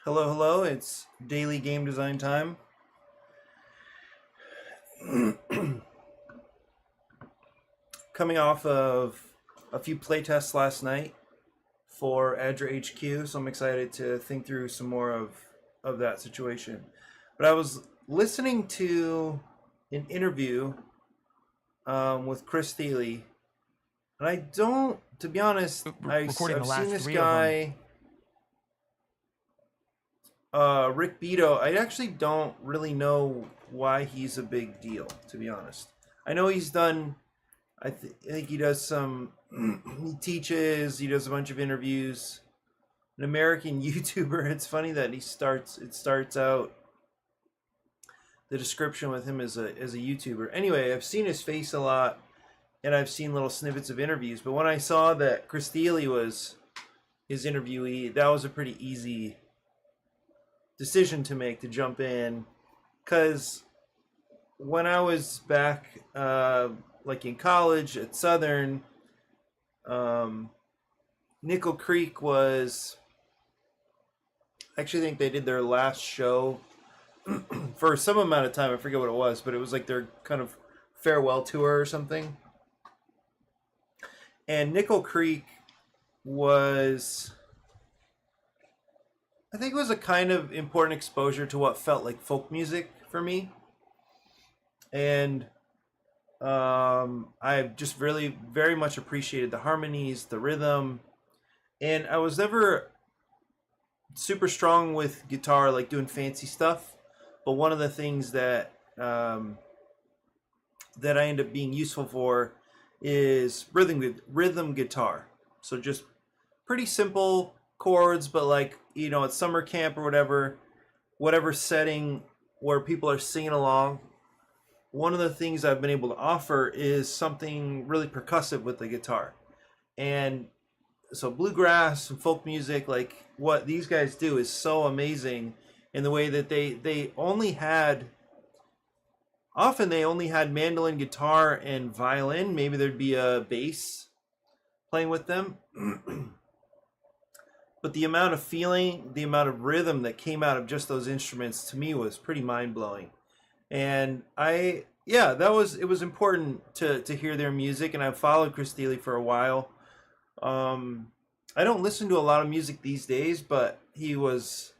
Hello, hello. It's daily game design time. Coming off of a few playtests last night for ADRA HQ, so I'm excited to think through some more of that situation. But I was listening to an interview with Chris Thiele, and I don't, to be honest, I've Recording the seen last this three of them. guy, Rick Beato. I actually don't really know why he's a big deal, to be honest. I know he's done. I think he does some. He teaches. He does a bunch of interviews. An American YouTuber. It's funny that he starts. It starts out the description with him as a YouTuber. Anyway, I've seen his face a lot, and I've seen little snippets of interviews. But when I saw that Chris Thiele was his interviewee, that was a pretty easy decision to make to jump in, because when I was back like in college at Southern, Nickel Creek was, I actually think they did their last show for some amount of time. I forget what it was, but it was like their kind of farewell tour or something. And Nickel Creek was, I think it was a kind of important exposure to what felt like folk music for me. And I just really very much appreciated the harmonies, the rhythm, and I was never super strong with guitar, like doing fancy stuff. But one of the things that that I end up being useful for is rhythm guitar. So just pretty simple chords, but like, at summer camp or whatever setting where people are singing along, one of the things I've been able to offer is something really percussive with the guitar. And so bluegrass and folk music, like what these guys do, is so amazing in the way that they only had, often they only had mandolin, guitar, and violin. Maybe there'd be a bass playing with them. But the amount of feeling, the amount of rhythm that came out of just those instruments, to me, was pretty mind-blowing. And it was important to hear their music, and I've followed Chris Thiele for a while. I don't listen to a lot of music these days, but he was,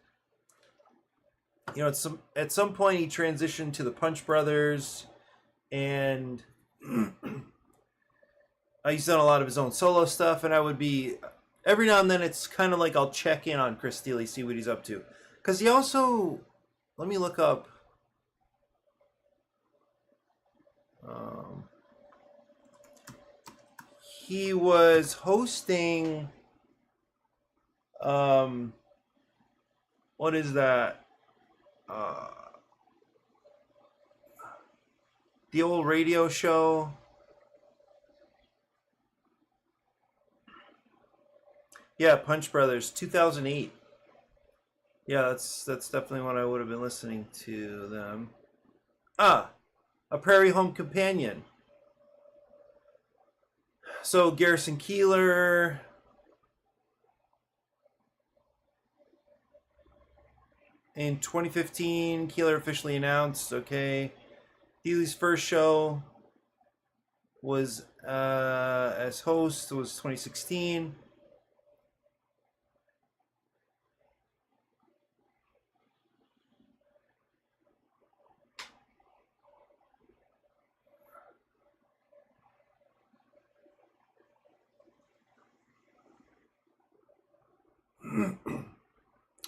at some point he transitioned to the Punch Brothers, and he's done a lot of his own solo stuff, and I would be, every now and then it's kind of like I'll check in on Chris Thiele, see what he's up to. Because he also, let me look up, he was hosting, what is that? The old radio show. Yeah, Punch Brothers, 2008. Yeah, that's definitely when I would have been listening to them. A Prairie Home Companion. So Garrison Keillor, in 2015, Keillor officially announced. Okay, Thiele's first show was as host was 2016.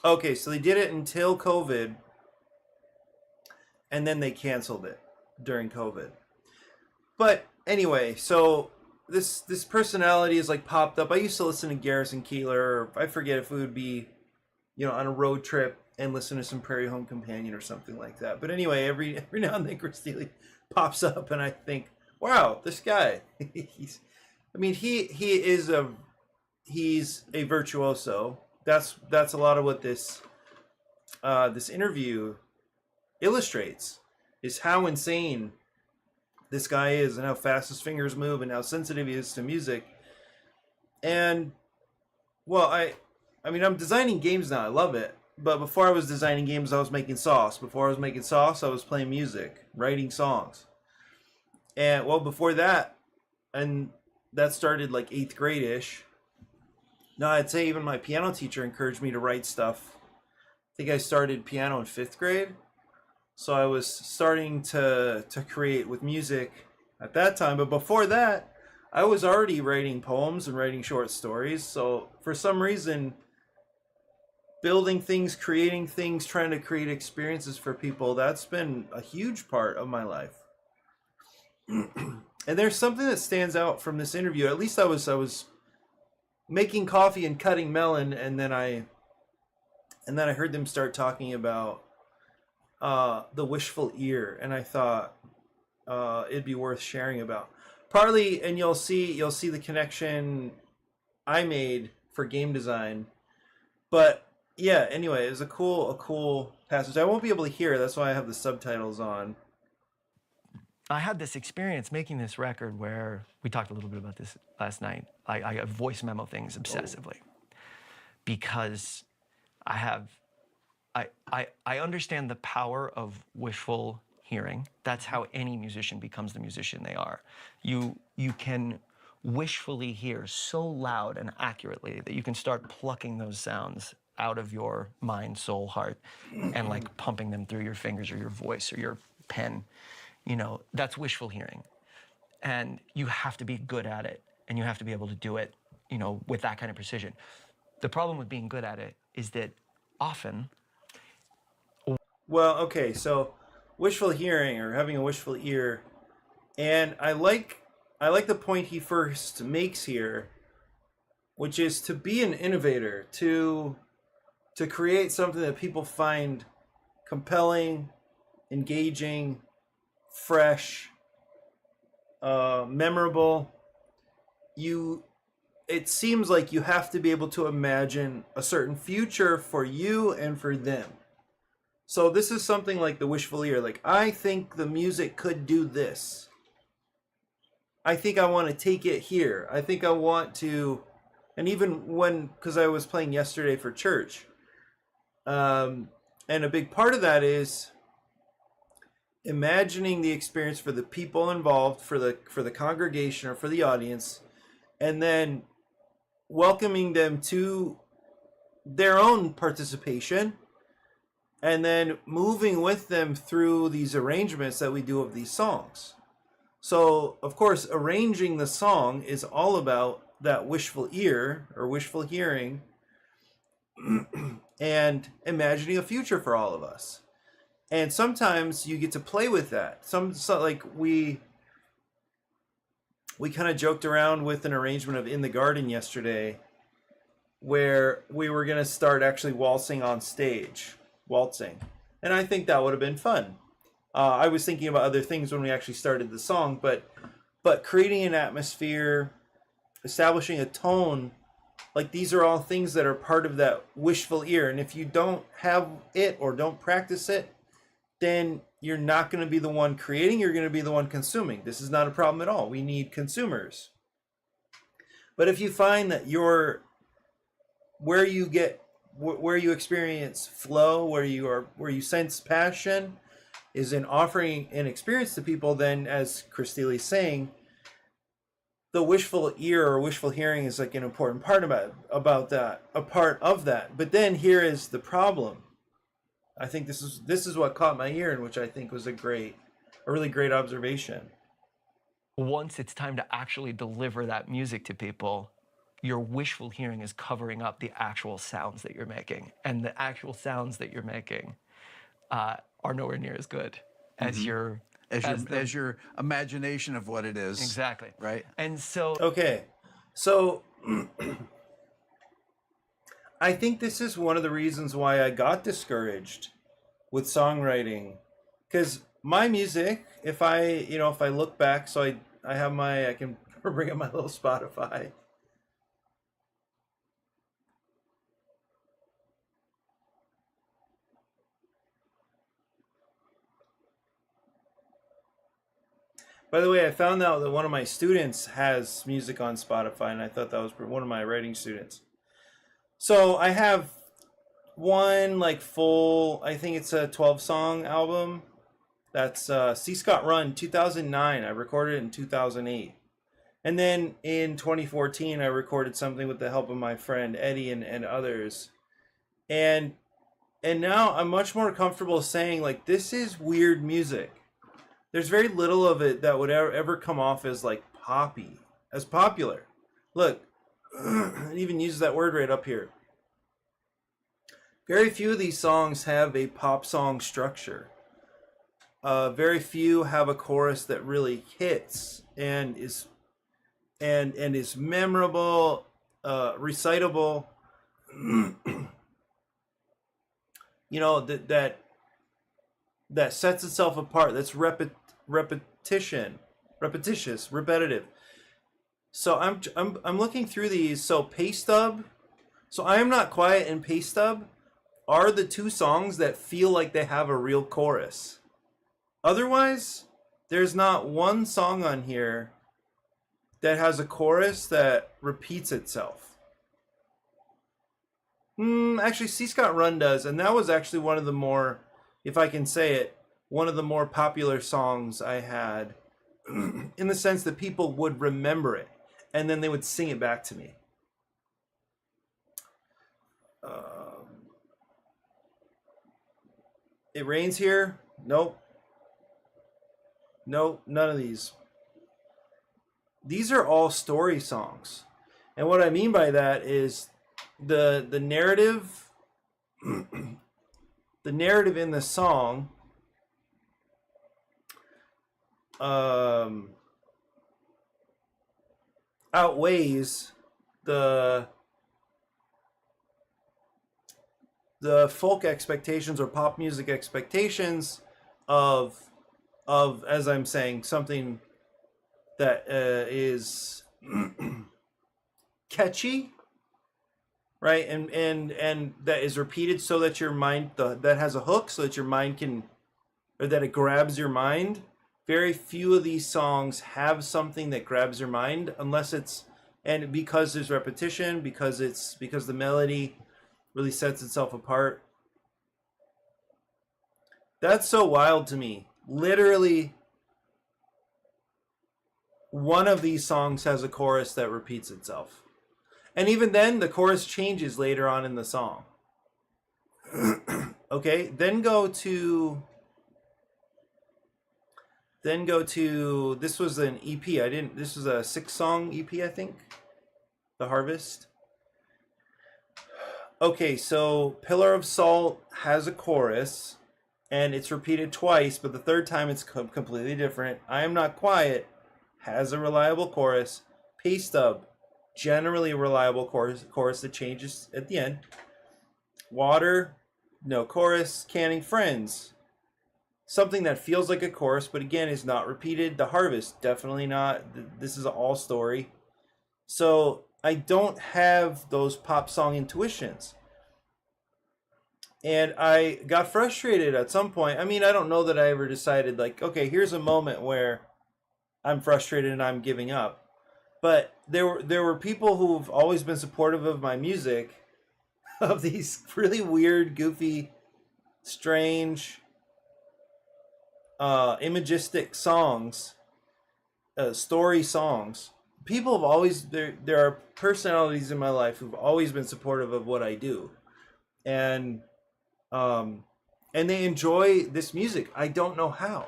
Okay, so they did it until COVID, and then they canceled it during COVID. But anyway, so this personality is like popped up. I used to listen to Garrison Keillor, or I forget if it would be, on a road trip and listen to some Prairie Home Companion or something like that. But anyway, every now and then Chris Thiele pops up, and I think, wow, this guy. He's a virtuoso. That's a lot of what this interview illustrates, is how insane this guy is and how fast his fingers move and how sensitive he is to music. And well, I'm designing games now. I love it. but before I was designing games, I was making sauce. Before I was making sauce, I was playing music, writing songs. And well, before that, and that started like 8th grade ish. No, I'd say even my piano teacher encouraged me to write stuff. I think I started piano in 5th grade. So I was starting to create with music at that time. But before that, I was already writing poems and writing short stories. So for some reason, building things, creating things, trying to create experiences for people, that's been a huge part of my life. And there's something that stands out from this interview. At least I was making coffee and cutting melon, and then I heard them start talking about the wishful ear, and I thought it'd be worth sharing about. Partly, and you'll see the connection I made for game design. But yeah, anyway, it was a cool passage. I won't be able to hear it, that's why I have the subtitles on. I had this experience making this record where we talked a little bit about this last night. I voice memo things obsessively because I understand the power of wishful hearing. That's how any musician becomes the musician they are. You can wishfully hear so loud and accurately that you can start plucking those sounds out of your mind, soul, heart, and like pumping them through your fingers or your voice or your pen. You know, that's wishful hearing. And you have to be good at it, and you have to be able to do it, you know, with that kind of precision. The problem with being good at it is that often... Well, okay, so wishful hearing, or having a wishful ear, and I like the point he first makes here, which is to be an innovator, to create something that people find compelling, engaging, fresh, memorable. It seems like you have to be able to imagine a certain future for you and for them. So this is something like the wishful ear. Like, I think the music could do this. I think I want to take it here. I think I want to, and even because I was playing yesterday for church, and a big part of that is imagining the experience for the people involved, for the congregation or for the audience, and then welcoming them to their own participation, and then moving with them through these arrangements that we do of these songs. So, of course, arranging the song is all about that wishful ear or wishful hearing and imagining a future for all of us. And sometimes you get to play with that. Like we kind of joked around with an arrangement of In the Garden yesterday where we were going to start actually waltzing on stage. And I think that would have been fun. I was thinking about other things when we actually started the song, but creating an atmosphere, establishing a tone, like these are all things that are part of that wishful ear. And if you don't have it or don't practice it, then you're not going to be the one creating, you're going to be the one consuming. This is not a problem at all. We need consumers. But if you find that where you experience flow, where you sense passion, is in offering an experience to people, then as Chris Steele's saying, the wishful ear or wishful hearing is like an important part about that, a part of that. But then here is the problem. I think this is what caught my ear, and which I think was a really great observation. Once it's time to actually deliver that music to people, your wishful hearing is covering up the actual sounds that you're making. And the actual sounds that you're making are nowhere near as good as your imagination of what it is. Exactly. Right. And so... Okay. So I think this is one of the reasons why I got discouraged with songwriting. Because my music, if I look back, so I can bring up my little Spotify. By the way, I found out that one of my students has music on Spotify, and I thought that was one of my writing students. So I have one like full, I think it's a 12 song album. That's C. Scott Run 2009. I recorded it in 2008. And then in 2014, I recorded something with the help of my friend Eddie and others. And now I'm much more comfortable saying like this is weird music. There's very little of it that would ever come off as like poppy, as popular. Look, it even uses that word right up here. Very few of these songs have a pop song structure. Very few have a chorus that really hits and is memorable, recitable. You know that sets itself apart. That's repetition, repetitious, repetitive. So I'm looking through these. So Pay Stub, so I Am Not Quiet and Pay Stub are the two songs that feel like they have a real chorus. Otherwise, there's not one song on here that has a chorus that repeats itself. Actually, C. Scott Run does, and that was actually one of the more, if I can say it, one of the more popular songs I had, in the sense that people would remember it, and then they would sing it back to me. It Rains Here? Nope. Nope, none of these. These are all story songs. And what I mean by that is the narrative the narrative in the song outweighs the folk expectations or pop music expectations of as I'm saying, something that is catchy, right, and that is repeated so that your mind that has a hook, so that your mind can, or that it grabs your mind. Very few of these songs have something that grabs your mind, unless it's, and because there's repetition, because the melody really sets itself apart. That's so wild to me. Literally, one of these songs has a chorus that repeats itself. And even then, the chorus changes later on in the song. Okay, then go to, this was an EP. This was a 6-song EP, I think. The Harvest. Okay, so Pillar of Salt has a chorus, and it's repeated twice, but the third time it's completely different. I Am Not Quiet has a reliable chorus. Pay Stub, generally a reliable chorus that changes at the end. Water, no chorus. Canning Friends, something that feels like a chorus, but again is not repeated. The Harvest, definitely not. This is all story. So I don't have those pop song intuitions. And I got frustrated at some point. I mean, I don't know that I ever decided, like, okay, here's a moment where I'm frustrated and I'm giving up. But there were people who've always been supportive of my music, of these really weird, goofy, strange, imagistic songs, story songs. People have always, there are personalities in my life who've always been supportive of what I do, and they enjoy this music. I don't know how.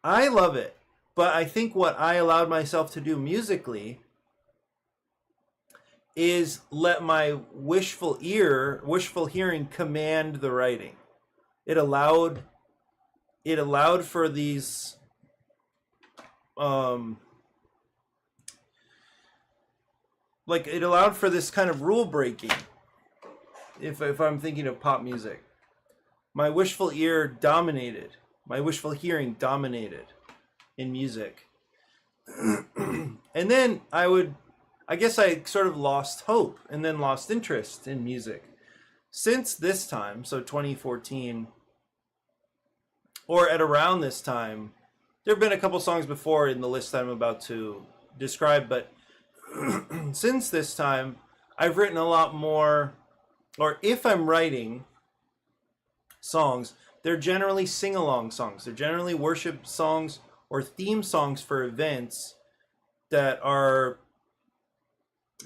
I love it, but I think what I allowed myself to do musically is let my wishful hearing command the writing. It allowed for these it allowed for this kind of rule breaking. If I'm thinking of pop music, my wishful hearing dominated in music. And then I guess I sort of lost hope and then lost interest in music. Since this time, so 2014, or at around this time, there have been a couple songs before in the list that I'm about to describe, but since this time, I've written a lot more or if I'm writing songs, they're generally sing-along songs. They're generally worship songs or theme songs for events that are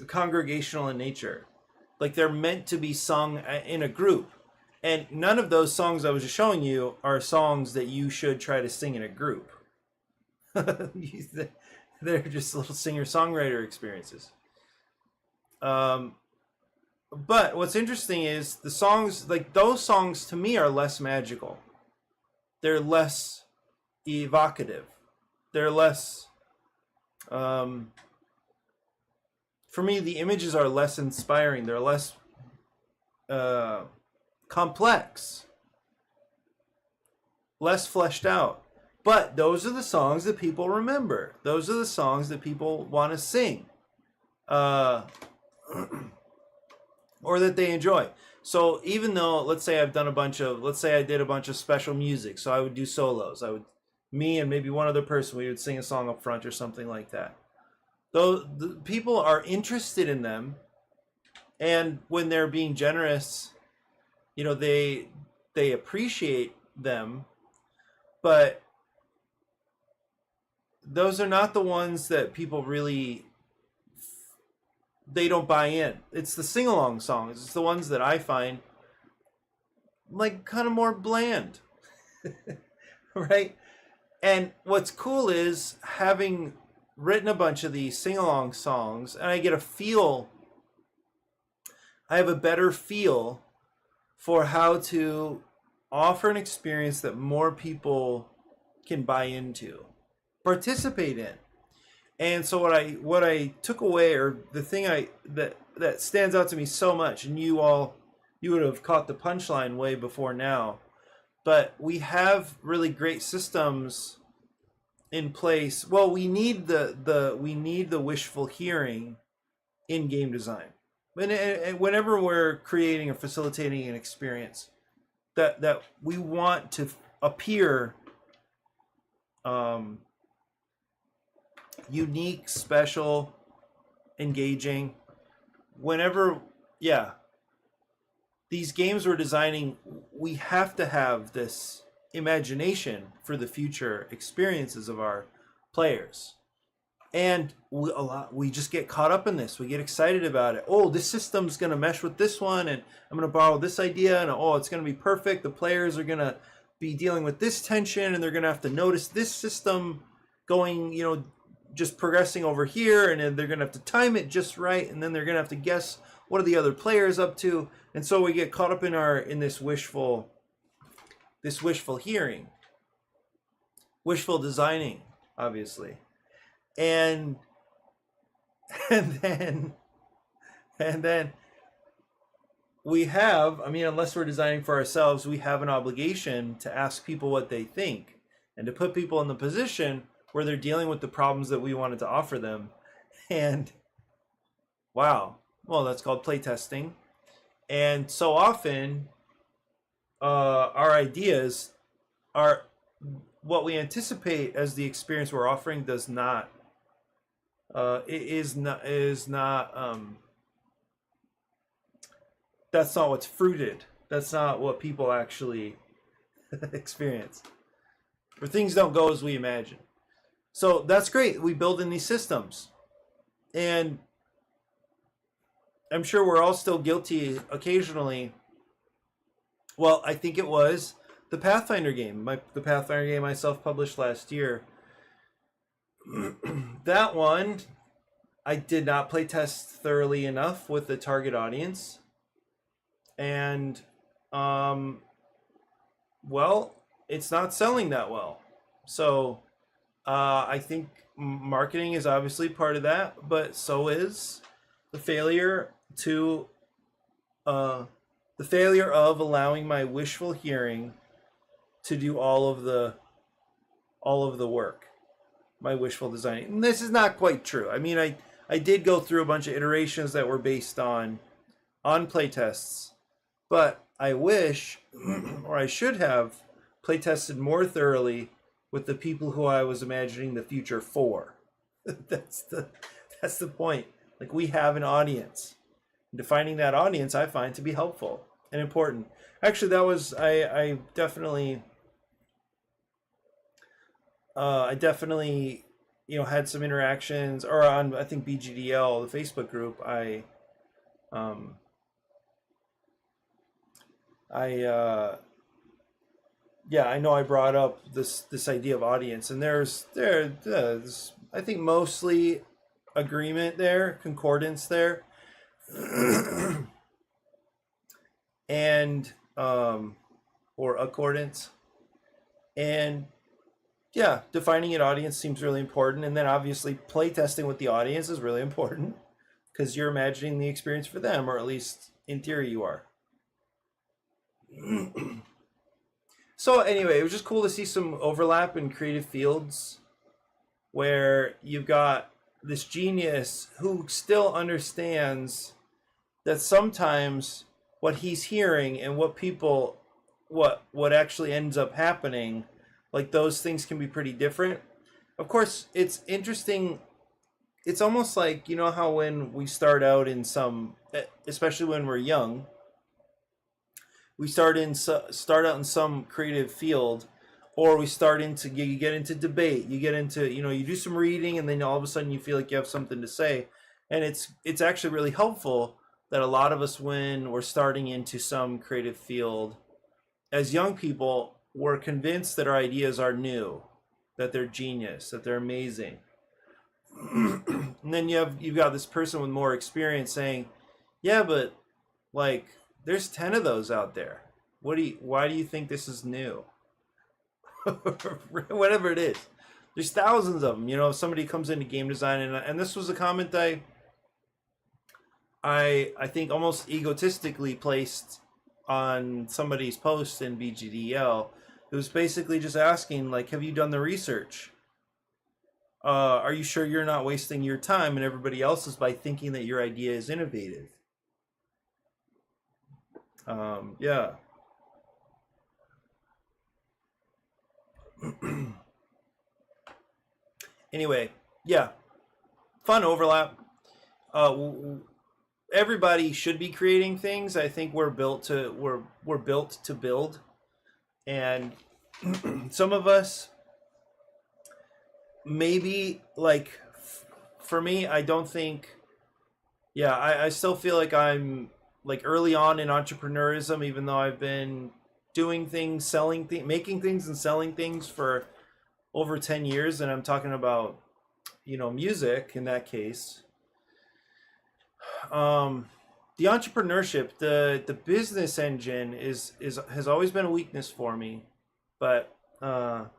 congregational in nature. Like they're meant to be sung in a group. And none of those songs I was just showing you are songs that you should try to sing in a group. They're just little singer-songwriter experiences. But what's interesting is the songs, like those songs to me are less magical. They're less evocative. They're less, for me, the images are less inspiring. They're less complex, less fleshed out. But those are the songs that people remember. Those are the songs that people want to sing. Or that they enjoy. So even though, let's say I did a bunch of special music, so I would do solos. Me and maybe one other person, we would sing a song up front or something like that. Though the people are interested in them, and when they're being generous, they appreciate them, but those are not the ones that people really, they don't buy in. It's the sing-along songs. It's the ones that I find like kind of more bland. Right? And what's cool is having written a bunch of these sing-along songs, and I have a better feel for how to offer an experience that more people can buy into, participate in. And so what I took away, or the thing that stands out to me so much, and you would have caught the punchline way before now, but we have really great systems in place. Well, we need the wishful hearing in game design. And whenever we're creating or facilitating an experience, that we want to appear unique, special, engaging. Whenever, these games we're designing, we have to have this imagination for the future experiences of our players. And we just get caught up in this. We get excited about it. Oh, this system's going to mesh with this one, and I'm going to borrow this idea, and it's going to be perfect. The players are going to be dealing with this tension, and they're going to have to notice this system going, just progressing over here, and then they're going to have to time it just right, and then they're going to have to guess what are the other players up to. And so we get caught up in this wishful hearing, wishful designing, obviously. And then we have, unless we're designing for ourselves, we have an obligation to ask people what they think and to put people in the position where they're dealing with the problems that we wanted to offer them. And wow, well, that's called playtesting. And so often our ideas are what we anticipate as the experience we're offering does not that's not what's fruited. That's not what people actually experience. Or things don't go as we imagine. So that's great. We build in these systems. And I'm sure we're all still guilty occasionally. Well, I think it was the Pathfinder game. The Pathfinder game I self-published last year. That one, I did not play test thoroughly enough with the target audience. And, well, it's not selling that well. So I think marketing is obviously part of that, but so is the failure of allowing my wishful hearing to do all of the work, my wishful designing. And this is not quite true. I did go through a bunch of iterations that were based on playtests, but I wish, or I should have, playtested more thoroughly with the people who I was imagining the future for. That's the point. Like, we have an audience. Defining that audience I find to be helpful and important. Actually, that was I definitely had some interactions, or on I think BGDL, the Facebook group. Um, I know I brought up this idea of audience, and there's I think mostly agreement there, concordance there, and or accordance, and yeah, defining an audience seems really important, and then obviously playtesting with the audience is really important because you're imagining the experience for them, or at least in theory you are. So anyway, it was just cool to see some overlap in creative fields where you've got this genius who still understands that sometimes what he's hearing and what actually ends up happening, like those things can be pretty different. Of course, it's interesting. It's almost like, you know how when we start out in some, especially when we're young, we start out in some creative field, or we start into, you get into debate, you get into, you do some reading, and then all of a sudden you feel like you have something to say. And it's actually really helpful that a lot of us, when we're starting into some creative field as young people, we're convinced that our ideas are new, that they're genius, that they're amazing. And then you've got this person with more experience saying, yeah, but like there's 10 of those out there. Why do you think this is new? Whatever it is. There's thousands of them. If somebody comes into game design, and this was a comment I think almost egotistically placed on somebody's post in BGDL. It was basically just asking, like, have you done the research? Are you sure you're not wasting your time and everybody else's by thinking that your idea is innovative? Yeah. Anyway, yeah, fun overlap. Everybody should be creating things. I think we're built to build, and some of us maybe, like, for me, I don't think. Yeah, I still feel like I'm like early on in entrepreneurism, even though I've been doing things, selling things, making things and selling things for over 10 years. And I'm talking about, music in that case. The entrepreneurship, the business engine has always been a weakness for me, but the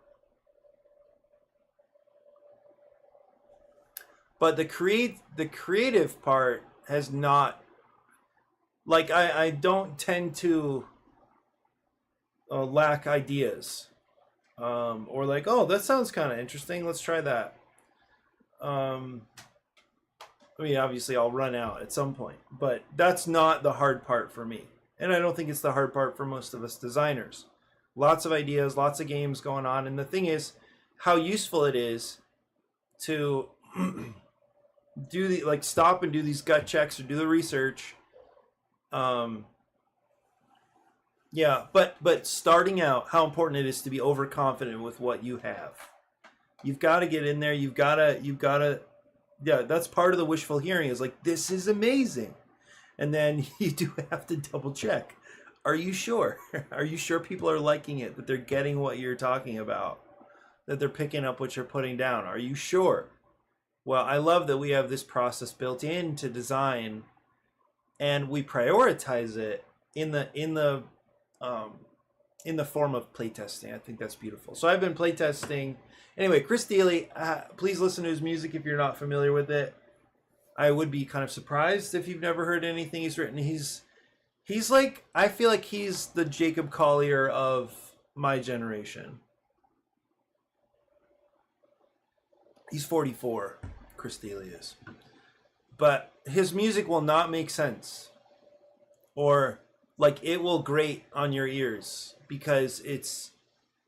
creative part has not. Like, I don't tend to lack ideas, or like, oh, that sounds kind of interesting, let's try that. I mean, obviously I'll run out at some point, but that's not the hard part for me, and I don't think it's the hard part for most of us designers. Lots of ideas, lots of games going on, and the thing is how useful it is to stop and do these gut checks or do the research. Yeah, but starting out, how important it is to be overconfident with what you have. You've got to get in there. You've got to. Yeah, that's part of the wishful hearing, is like, this is amazing, and then you do have to double check. Are you sure? Are you sure people are liking it? That they're getting what you're talking about? That they're picking up what you're putting down? Are you sure? Well, I love that we have this process built into design, and we prioritize it in the form of playtesting. I think that's beautiful. So I've been playtesting. Anyway, Chris Dealey, please listen to his music if you're not familiar with it. I would be kind of surprised if you've never heard anything he's written. He's like, I feel like he's the Jacob Collier of my generation. He's 44, Chris Dealey is. But his music will not make sense, or like it will grate on your ears because it's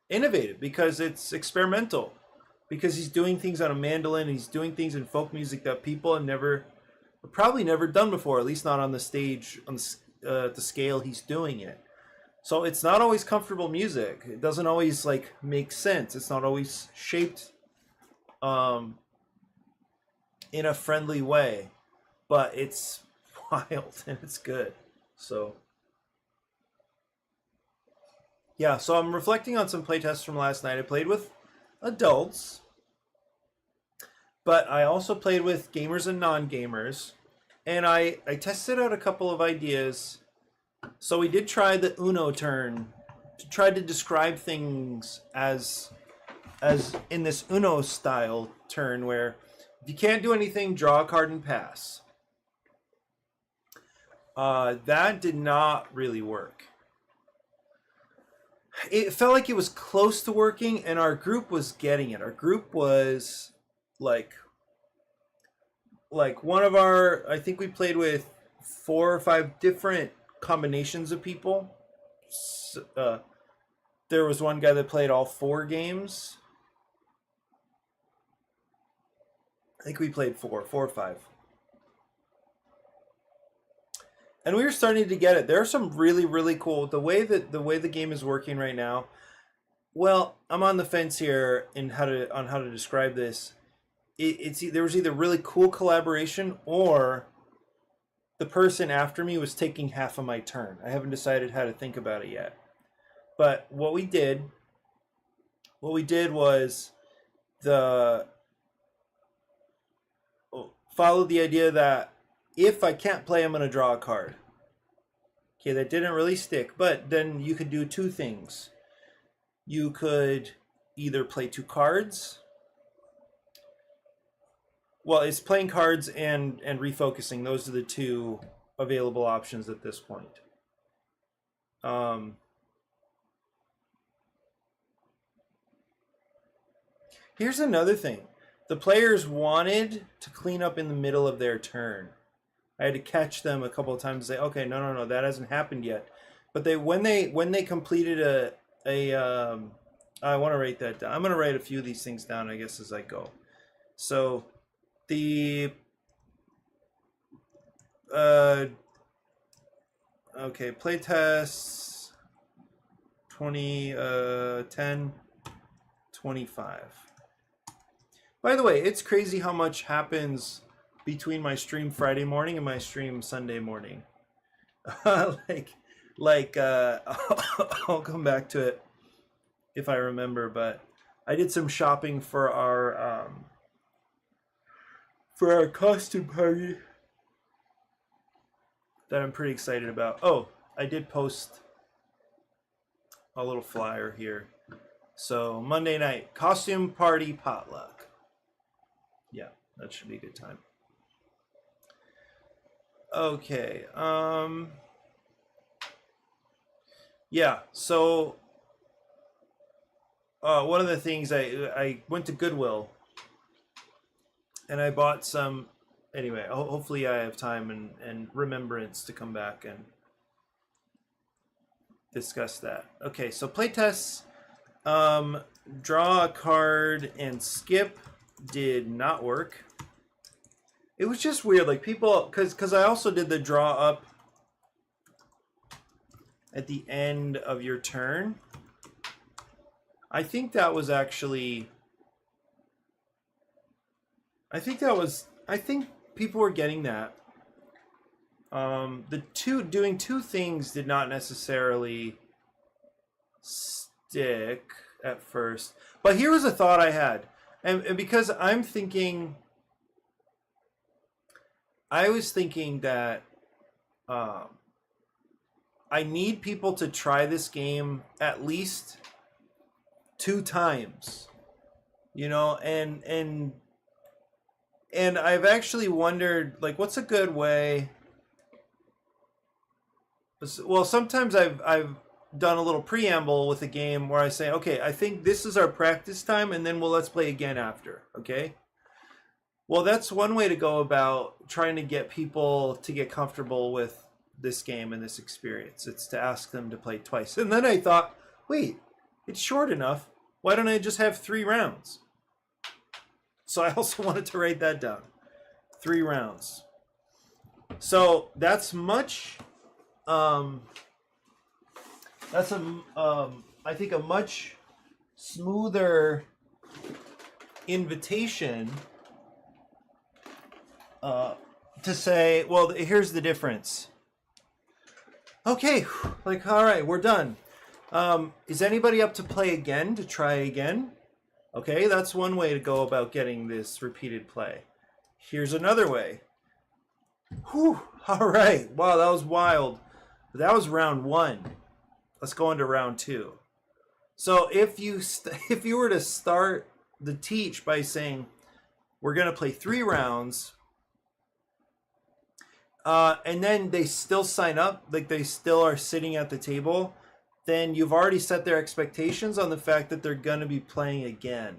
innovative, because it's experimental, because he's doing things on a mandolin, he's doing things in folk music that people have never probably never done before, at least not on the stage, on the scale he's doing it. So it's not always comfortable music. It doesn't always like make sense. It's not always shaped um, in a friendly way, but it's wild and it's good. So yeah, so I'm reflecting on some playtests from last night. I played with adults, but I also played with gamers and non-gamers, and I tested out a couple of ideas. So we did try the Uno turn to try to describe things as in this Uno style turn where if you can't do anything, draw a card and pass. That did not really work. It felt like it was close to working, and our group was getting it. Our group was like one of our, I think we played with 4 or 5 different combinations of people. There was one guy that played all 4 games. I think we played 4 or 5. And we were starting to get it. There are some really, really cool, the way the game is working right now. Well, I'm on the fence here on how to describe this. There was either really cool collaboration or the person after me was taking half of my turn. I haven't decided how to think about it yet. But what we did was follow the idea that if I can't play, I'm going to draw a card. Okay, that didn't really stick, but then you could do 2 things. You could either play 2 cards. Well, it's playing cards and refocusing. Those are the 2 available options at this point. Here's another thing. The players wanted to clean up in the middle of their turn. I had to catch them a couple of times and say, okay, no, that hasn't happened yet. But when they completed I want to write that down. I'm going to write a few of these things down, I guess, as I go. So the okay, playtests 2010 25. By the way, it's crazy how much happens between my stream Friday morning and my stream Sunday morning. I'll come back to it if I remember, but I did some shopping for our costume party that I'm pretty excited about. Oh, I did post a little flyer here. So Monday night, costume party potluck. Yeah, that should be a good time. Okay. Yeah, so one of the things I went to Goodwill and I bought some. Anyway, hopefully I have time and remembrance to come back and discuss that. Okay, so playtests, draw a card and skip did not work. It was just weird, like people, because I also did the draw up at the end of your turn. I think that was actually, I think people were getting that. Doing 2 things did not necessarily stick at first. But here was a thought I had. And because I was thinking that I need people to try this game at least 2 times, you know, and I've actually wondered, like, what's a good way? Well, sometimes I've done a little preamble with a game where I say, okay, I think this is our practice time, and then let's play again after, okay? Well, that's one way to go about trying to get people to get comfortable with this game and this experience. It's to ask them to play twice. And then I thought, wait, it's short enough. Why don't I just have 3 rounds? So I also wanted to write that down. 3 rounds. So that's much. That's I think a much smoother invitation to say, well, here's the difference. Okay, like, all right, we're done. Is anybody up to play again, to try again? Okay, that's one way to go about getting this repeated play. Here's another way. Whew, all right. Wow, that was wild. That was round one. Let's go into round two. So if you were to start the teach by saying, we're going to play 3 rounds, and then they still sign up, like they still are sitting at the table, then you've already set their expectations on the fact that they're going to be playing again.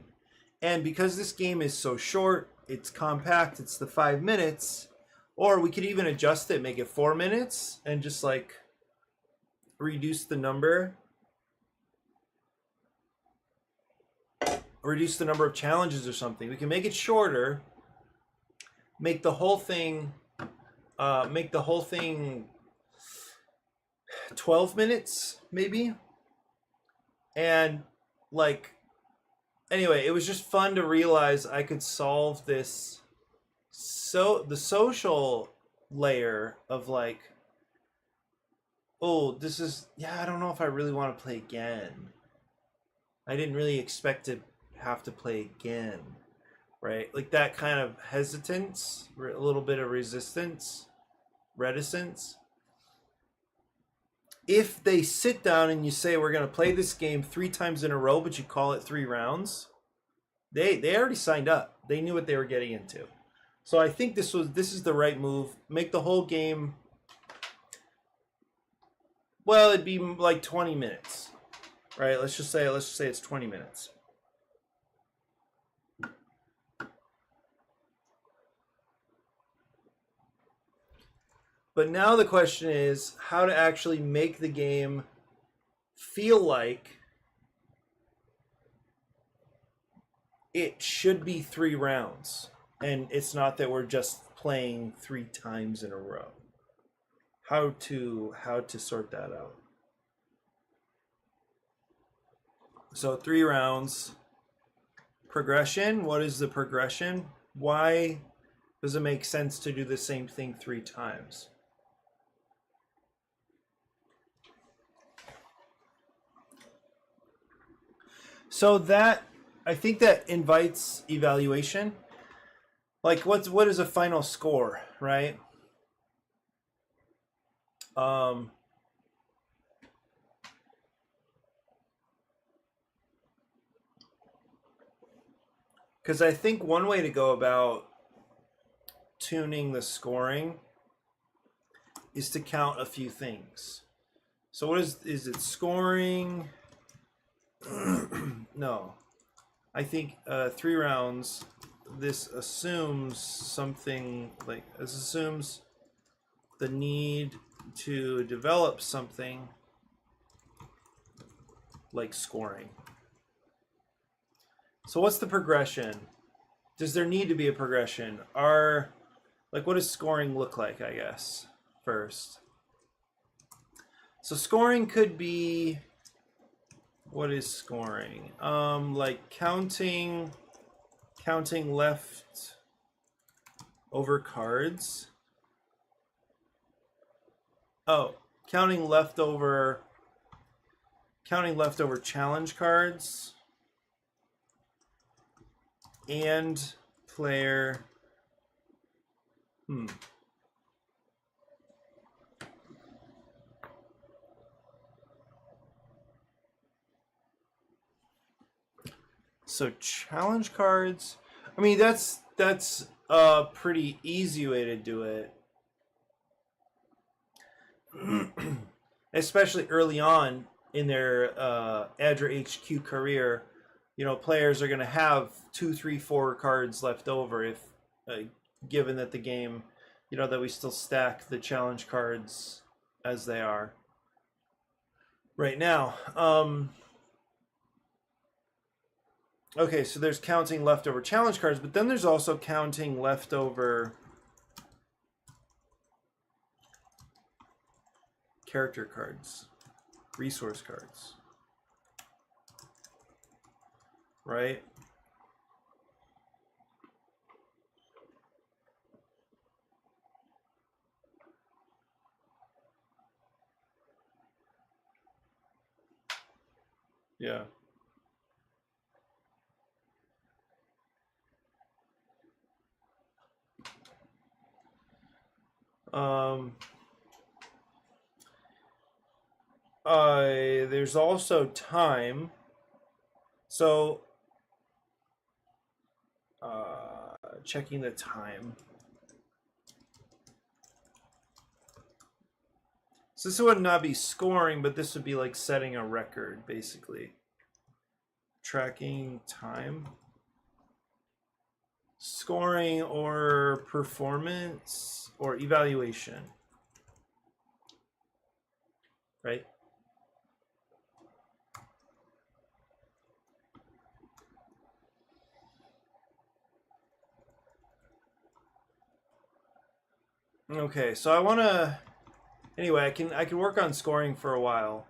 And because this game is so short, it's compact, it's the 5 minutes, or we could even adjust it, make it 4 minutes, and just like reduce the number. Reduce the number of challenges or something. We can make it shorter, make the whole thing 12 minutes maybe. And like, anyway, it was just fun to realize I could solve this. So the social layer of like, oh, this is, yeah, I don't know if I really want to play again. I didn't really expect to have to play again, right? Like that kind of hesitance, a little bit of resistance, reticence. If they sit down and you say, we're going to play this game 3 times in a row, but you call it 3 rounds, they already signed up. They knew what they were getting into. So I think this is the right move. Make the whole game, well, it'd be like 20 minutes, right? Let's just say it's 20 minutes. But now the question is how to actually make the game feel like it should be 3 rounds. And it's not that we're just playing 3 times in a row. How to sort that out. So 3 rounds. Progression. What is the progression? Why does it make sense to do the same thing 3 times? So that, I think that invites evaluation. Like what is a final score, right? Because I think one way to go about tuning the scoring is to count a few things. So what is it scoring? No, I think 3 rounds. This assumes something like, this assumes the need to develop something like scoring. So what's the progression? Does there need to be a progression? Like, what does scoring look like, I guess, first? So scoring could be, what is scoring? Like counting left over cards. Oh, counting leftover challenge cards and player. So challenge cards. I mean, that's a pretty easy way to do it. Especially early on in their ADRA HQ career, you know, players are going to have 2, 3, 4 cards left over if, given that the game, you know, that we still stack the challenge cards as they are right now. Okay, so there's counting leftover challenge cards, but then there's also counting leftover character cards, resource cards, right? Yeah. There's also time. So, checking the time. So this would not be scoring, but this would be like setting a record, basically. Tracking time. Scoring or performance or evaluation. Right? Okay, so I want to anyway, I can work on scoring for a while,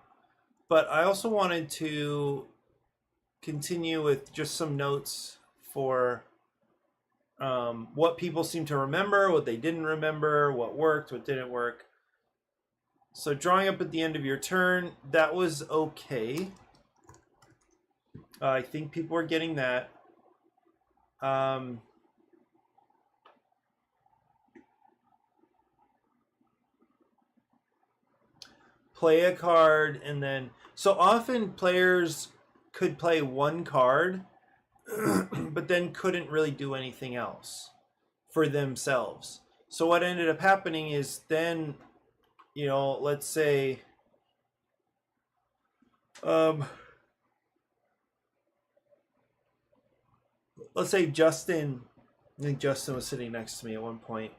but I also wanted to continue with just some notes for what people seem to remember, what they didn't remember, what worked, what didn't work. So drawing up at the end of your turn, that was okay. I think people were getting that. Play a card and then... So often players could play one card, but then couldn't really do anything else for themselves. So what ended up happening is then, you know, let's say... let's say Justin... I think Justin was sitting next to me at one point.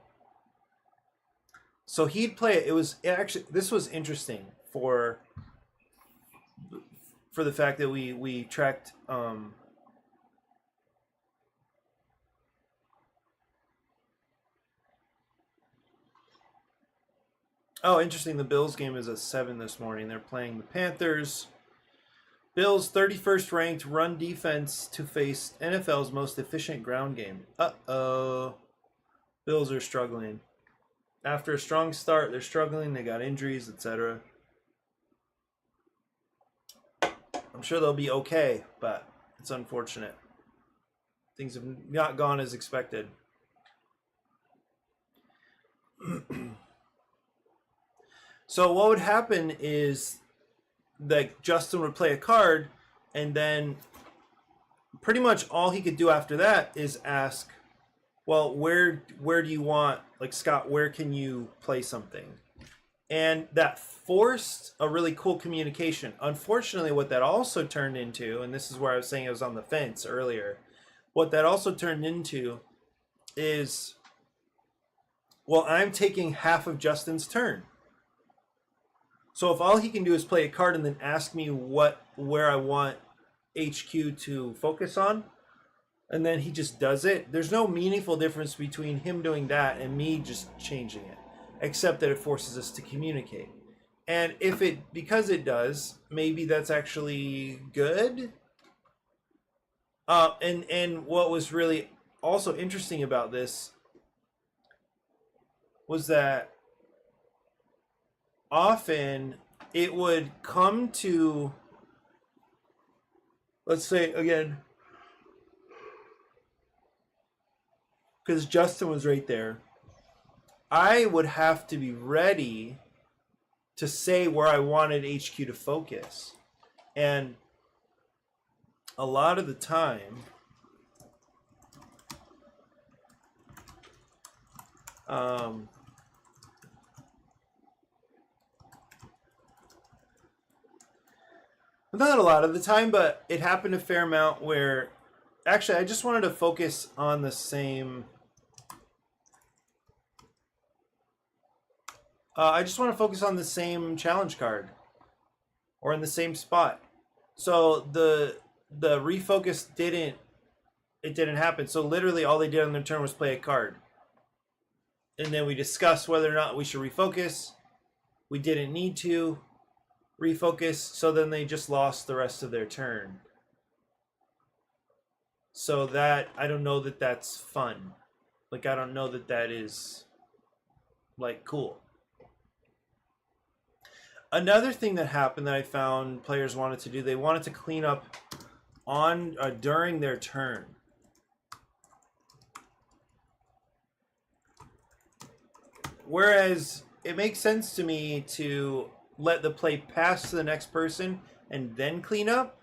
So he'd play it. Actually, this was interesting for the fact that we tracked oh, interesting. The Bills game is at 7 this morning. They're playing the Panthers. Bills 31st ranked run defense to face NFL's most efficient ground game. Uh-oh. Bills are struggling. After a strong start, they're struggling. They got injuries, etc. I'm sure they'll be okay, but it's unfortunate. Things have not gone as expected. So what would happen is that Justin would play a card, and then pretty much all he could do after that is ask, well, where do you want, like, Scott, where can you play something? And that forced a really cool communication. Unfortunately, what that also turned into, and this is where I was saying I was on the fence earlier, what that also turned into is, well, I'm taking half of Justin's turn. So if all he can do is play a card and then ask me where I want HQ to focus on, and then he just does it, there's no meaningful difference between him doing that and me just changing it, except that it forces us to communicate. And because it does, maybe that's actually good. And what was really also interesting about this was that often it would come to, let's say again, because Justin was right there, I would have to be ready to say where I wanted HQ to focus. And a lot of the time, not a lot of the time, but it happened a fair amount where actually I just wanted to focus on the same... I just want to focus on the same challenge card or in the same spot. So the refocus didn't happen. So literally all they did on their turn was play a card. And then we discussed whether or not we should refocus. we didn't need to refocus, so then they just lost the rest of their turn. So that, I don't know that that's fun. Like, I don't know that that is, like, cool. Another thing that happened that I found players wanted to do, they wanted to clean up on during their turn. Whereas it makes sense to me to let the play pass to the next person and then clean up.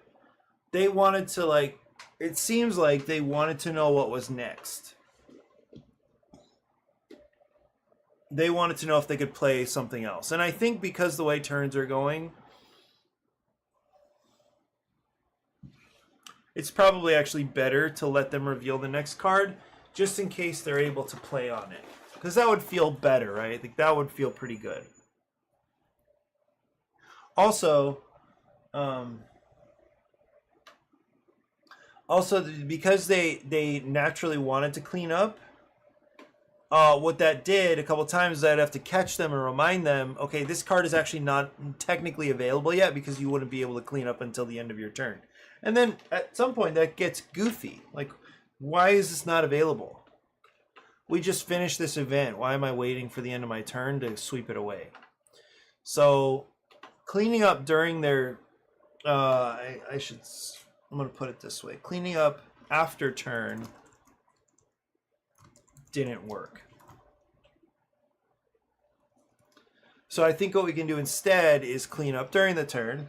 They wanted to, like, it seems like they wanted to know what was next. They wanted to know if they could play something else. And I think because the way turns are going, it's probably actually better to let them reveal the next card just in case they're able to play on it. Because that would feel better, right? I think that would feel pretty good. Also, because they naturally wanted to clean up, what that did a couple times is I'd have to catch them and remind them, okay, this card is actually not technically available yet because you wouldn't be able to clean up until the end of your turn. And then at some point that gets goofy. Like, why is this not available? We just finished this event. Why am I waiting for the end of my turn to sweep it away? So cleaning up during their, I'm going to put it this way. Cleaning up after turn didn't work. So I think what we can do instead is clean up during the turn.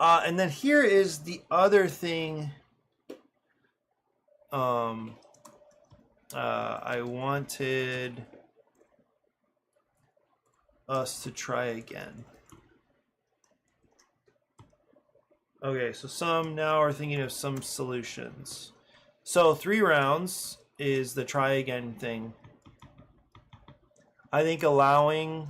And then here is the other thing I wanted us to try again. Okay, so now we're thinking of some solutions. So 3 rounds is the try again thing. I think allowing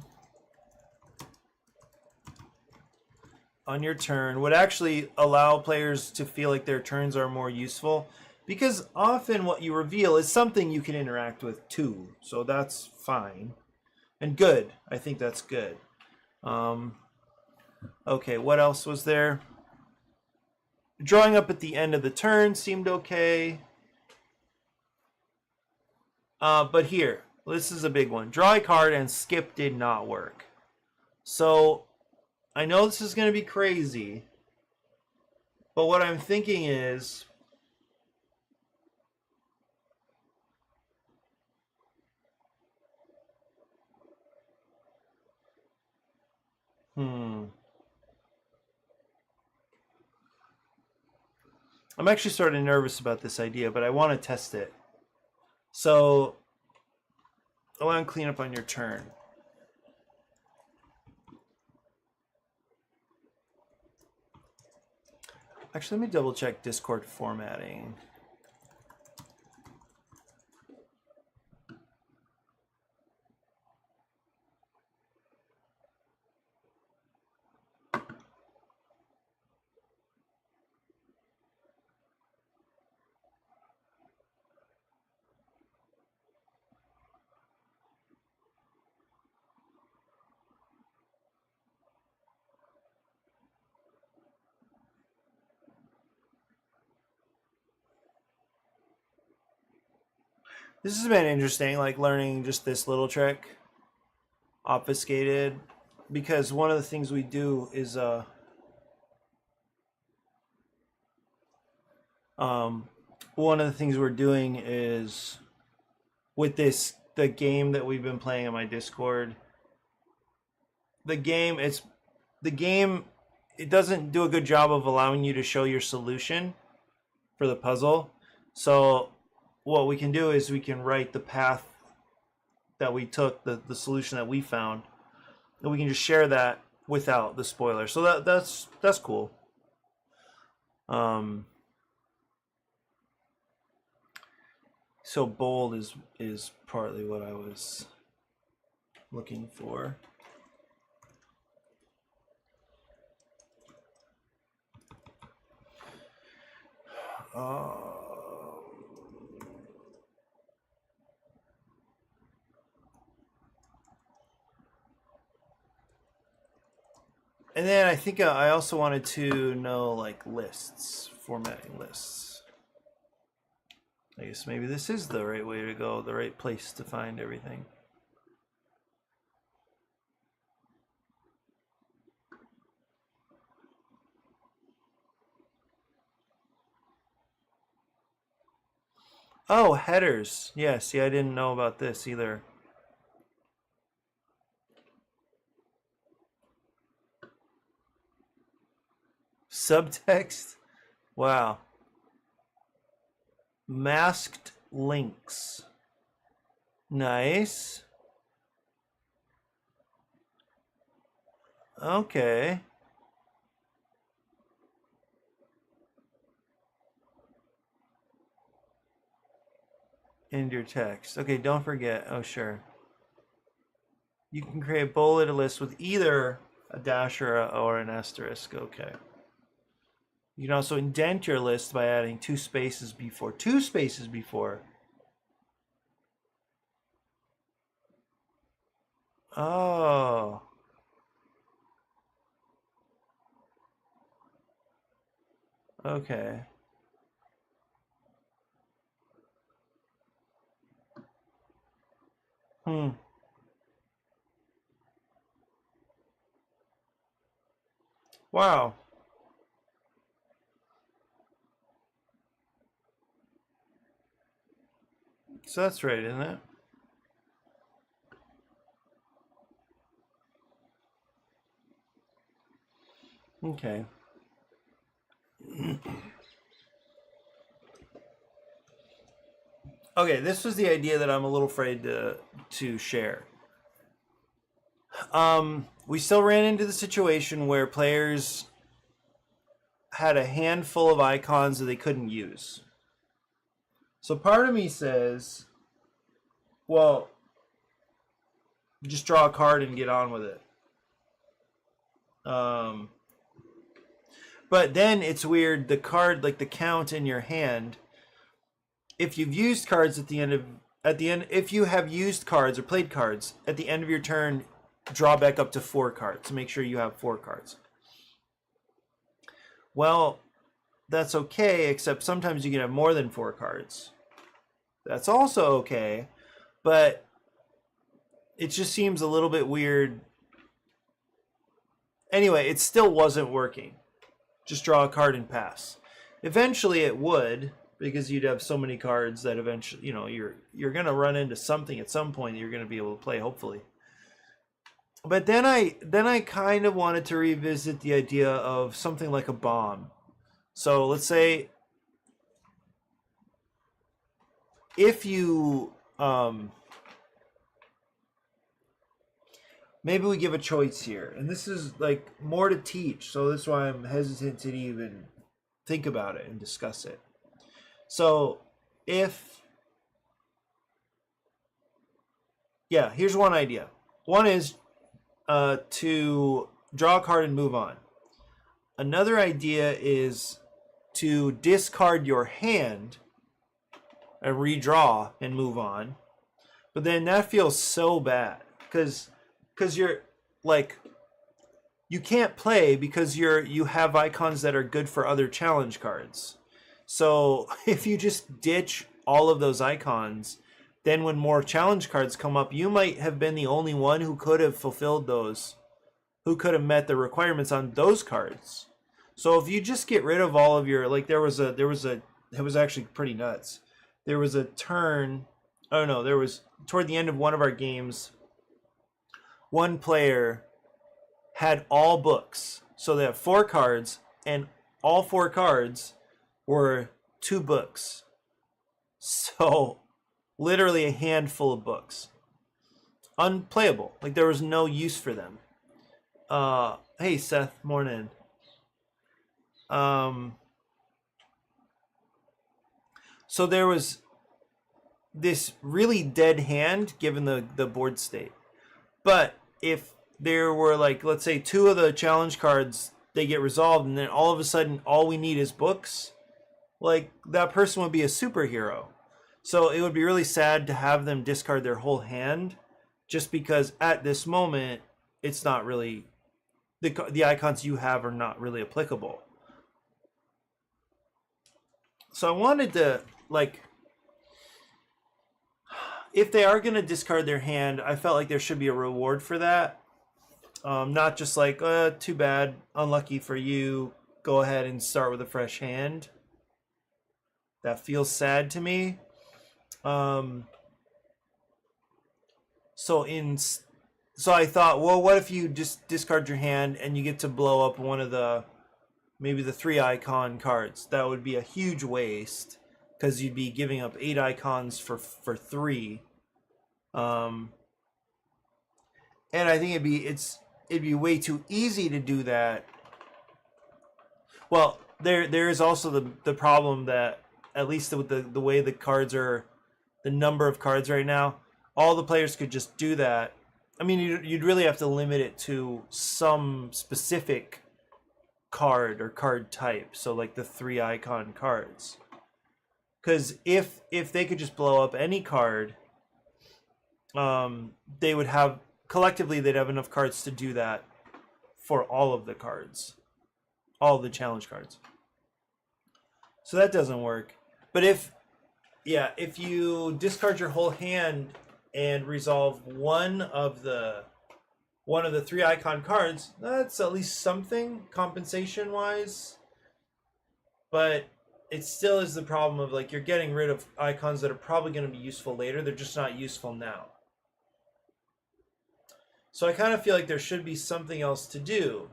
on your turn would actually allow players to feel like their turns are more useful, because often what you reveal is something you can interact with too. So that's fine and good. I think that's good. Okay, what else was there? Drawing up at the end of the turn seemed okay. But here, this is a big one. Draw a card and skip did not work. So I know this is going to be crazy, but what I'm thinking is, I'm actually sort of nervous about this idea, but I want to test it. So I want to clean up on your turn. Actually, let me double check Discord formatting. This has been interesting, like learning just this little trick, obfuscated, because one of the things we do is one of the things we're doing is with the game that we've been playing on my Discord. The game it doesn't do a good job of allowing you to show your solution for the puzzle. So what we can do is we can write the path that we took, the solution that we found, and we can just share that without the spoiler. So that's cool. So bold is partly what I was looking for. And then I think I also wanted to know like lists, formatting lists. I guess maybe this is the right way to go, the right place to find everything. Oh, headers. Yeah, see, I didn't know about this either. Subtext? Wow. Masked links. Nice. Okay. End your text. Okay, don't forget. Oh, sure. You can create a bulleted list with either a dash or an asterisk. Okay. You can also indent your list by adding two spaces before. Two spaces before. Oh. Okay. Hmm. Wow. So that's right, isn't it? Okay. Okay, this was the idea that I'm a little afraid to share. We still ran into the situation where players had a handful of icons that they couldn't use. So part of me says, well, just draw a card and get on with it. But then it's weird, the card, like the count in your hand, if you've used cards at the end, if you have used cards or played cards, at the end of your turn, draw back up to 4 cards. Make sure you have 4 cards. Well, that's okay, except sometimes you can have more than 4 cards. That's also okay, but it just seems a little bit weird. Anyway, it still wasn't working. Just draw a card and pass. Eventually it would, because you'd have so many cards that eventually, you're going to run into something at some point that you're going to be able to play, hopefully. But then I kind of wanted to revisit the idea of something like a bomb. So let's say if you maybe we give a choice here, and this is like more to teach, so that's why I'm hesitant to even think about it and discuss it. So here's one idea. One is to draw a card and move on. Another idea is to discard your hand and redraw and move on. But then that feels so bad because you're like, you can't play because you have icons that are good for other challenge cards. So if you just ditch all of those icons, then when more challenge cards come up, you might have been the only one who could have fulfilled those, who could have met the requirements on those cards. So if you just get rid of all of your, like it was actually pretty nuts. There was a turn, oh no, there was toward the end of one of our games, one player had all books. So they have 4 cards, and all 4 cards were 2 books. So literally a handful of books. Unplayable. Like there was no use for them. Hey Seth, morning. So there was this really dead hand given the board state. But if there were, like, let's say 2 of the challenge cards, they get resolved, and then all of a sudden all we need is books, like that person would be a superhero. So it would be really sad to have them discard their whole hand just because at this moment it's not really the icons you have are not really applicable. So I wanted to, like, if they are going to discard their hand, I felt like there should be a reward for that. Not just like, too bad, unlucky for you, go ahead and start with a fresh hand. That feels sad to me. So I thought, well, what if you just discard your hand and you get to blow up one of the, maybe the 3 icon cards? That would be a huge waste because you'd be giving up 8 icons for 3. And I think it'd be way too easy to do that. Well, there is also the problem that, at least with the way the cards are, the number of cards right now, all the players could just do that. I mean, you'd really have to limit it to some specific card or card type. So like the 3 icon cards. Because if they could just blow up any card, they would have, collectively, they'd have enough cards to do that for all of the cards. All the challenge cards. So that doesn't work. But if you discard your whole hand and resolve one of the 3 icon cards, that's at least something compensation wise. But it still is the problem of, like, you're getting rid of icons that are probably going to be useful later. They're just not useful now. So I kind of feel like there should be something else to do.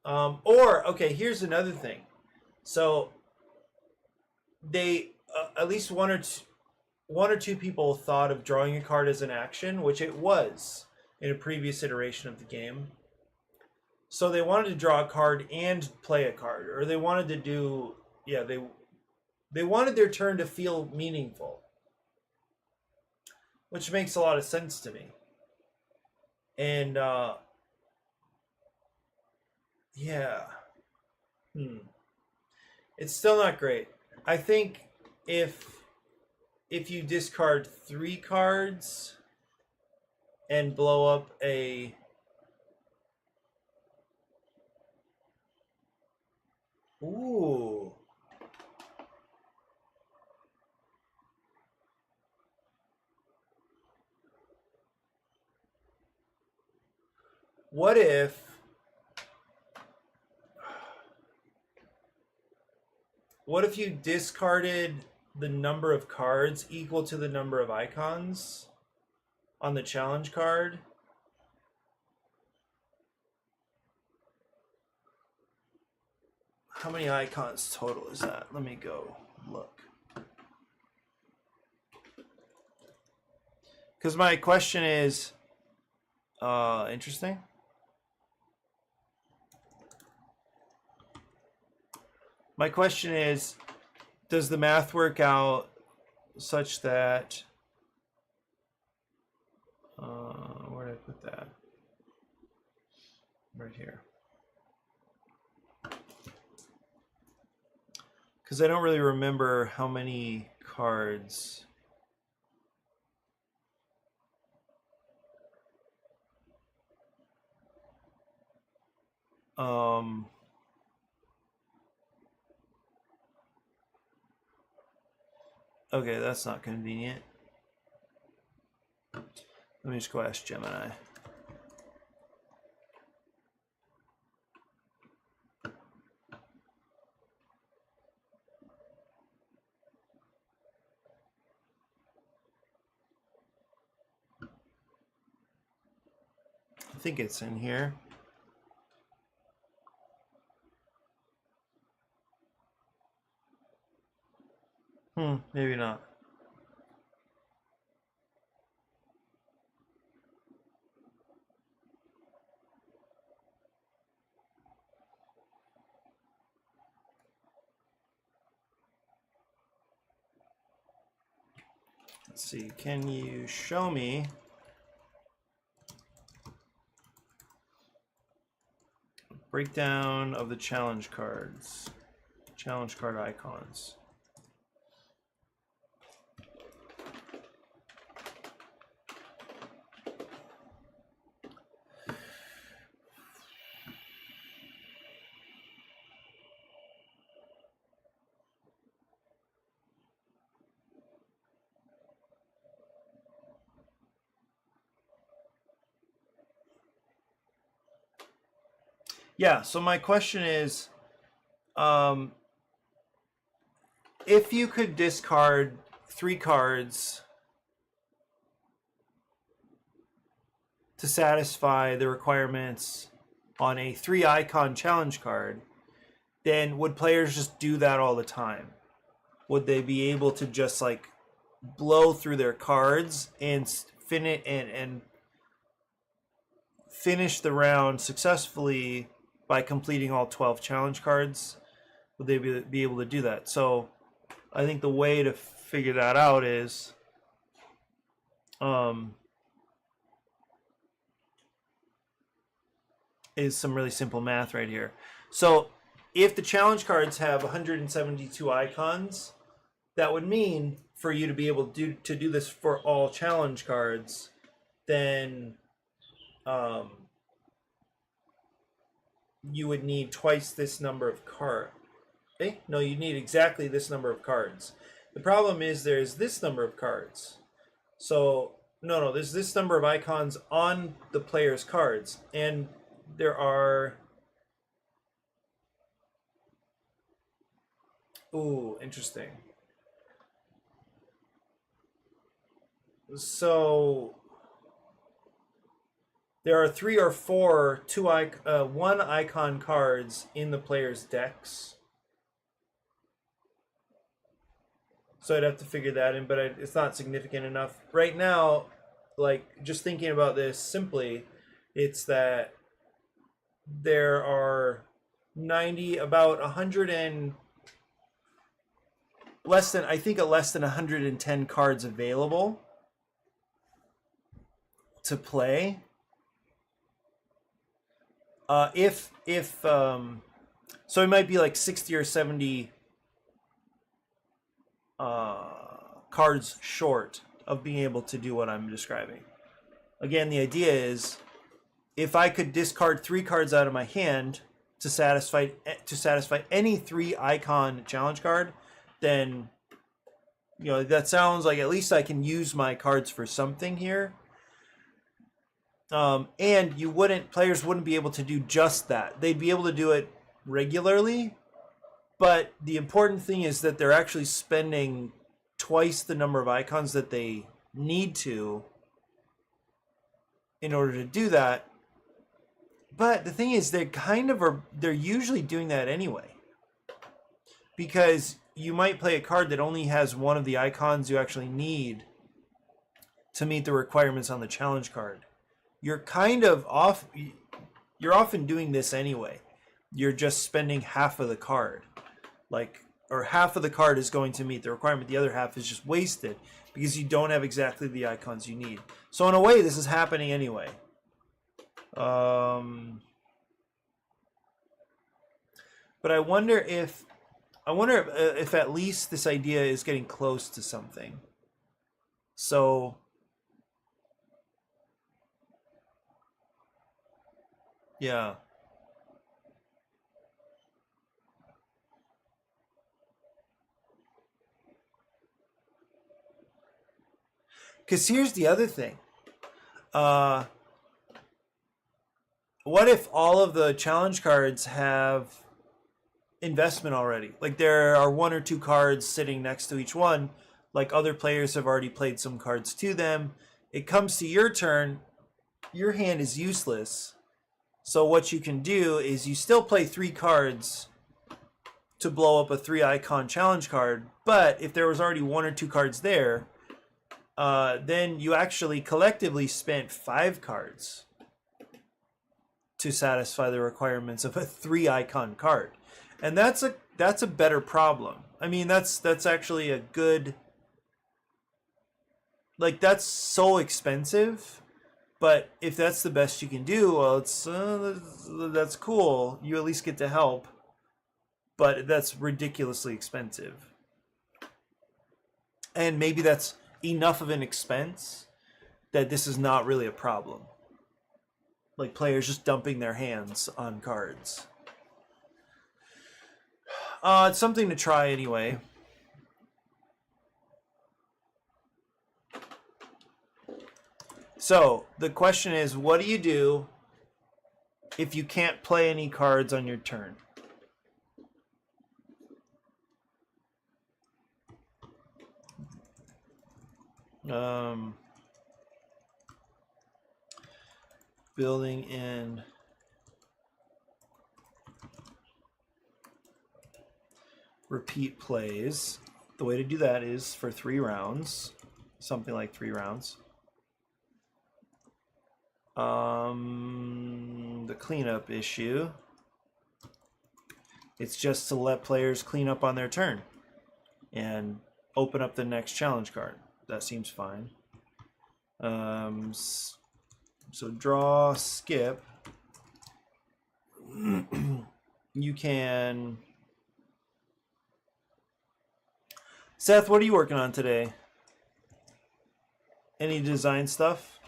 Okay, here's another thing. So they, at least one or two people thought of drawing a card as an action, which it was in a previous iteration of the game. So they wanted to draw a card and play a card, or they wanted to do, they wanted their turn to feel meaningful, which makes a lot of sense to me. And it's still not great. I think if you discard 3 cards and blow up a what if you discarded the number of cards equal to the number of icons on the challenge card? How many icons total is that? Let me go look. Because my question is, interesting. My question is, does the math work out such that, where did I put that? Right here. Because I don't really remember how many cards. Okay, that's not convenient. Let me just go ask Gemini. I think it's in here. Maybe not. Let's see, can you show me breakdown of the challenge cards, challenge card icons? Yeah. So my question is, um, if you could discard 3 cards to satisfy the requirements on a 3 icon challenge card, then would players just do that all the time? Would they be able to just like blow through their cards and finish the round successfully by completing all 12 challenge cards? Would they be able to do that? So I think the way to figure that out um, is some really simple math right here. So if the challenge cards have 172 icons, that would mean for you to be able to do this for all challenge cards, then you would need twice this number of cards. No, you need exactly this number of cards. The problem is there's this number of cards. So no, there's this number of icons on the player's cards, and there are. Ooh, interesting. So there are 3 or 4 one icon cards in the player's decks. So I'd have to figure that in, but it's not significant enough right now. Like, just thinking about this simply, it's that there are 90, about 100 and less than 110 cards available to play. So it might be like 60 or 70 cards short of being able to do what I'm describing. Again, the idea is if I could discard 3 cards out of my hand to satisfy any 3 icon challenge card, then that sounds like at least I can use my cards for something here. And players wouldn't be able to do just that. They'd be able to do it regularly, but the important thing is that they're actually spending twice the number of icons that they need to in order to do that. But the thing is, they're usually doing that anyway, because you might play a card that only has one of the icons you actually need to meet the requirements on the challenge card. You're often doing this anyway. You're just spending half of the card, or half of the card is going to meet the requirement. The other half is just wasted because you don't have exactly the icons you need. So in a way, this is happening anyway. But I wonder if at least this idea is getting close to something. So yeah. Because here's the other thing. What if all of the challenge cards have investment already? Like there are 1 or 2 cards sitting next to each one. Like other players have already played some cards to them. It comes to your turn. Your hand is useless. So what you can do is you still play 3 cards to blow up a 3 icon challenge card. But if there was already 1 or 2 cards there, then you actually collectively spent 5 cards to satisfy the requirements of a 3 icon card. And that's a better problem. I mean, that's actually a good, like, that's so expensive, but if that's the best you can do, well, that's cool. You at least get to help, but that's ridiculously expensive. And maybe that's enough of an expense that this is not really a problem. Like players just dumping their hands on cards. It's something to try anyway. So the question is, what do you do if you can't play any cards on your turn. Building in repeat plays. The way to do that is for 3 rounds, something like 3 rounds. The cleanup issue. It's just to let players clean up on their turn and open up the next challenge card. That seems fine. So draw, skip. You can... Seth, what are you working on today? Any design stuff?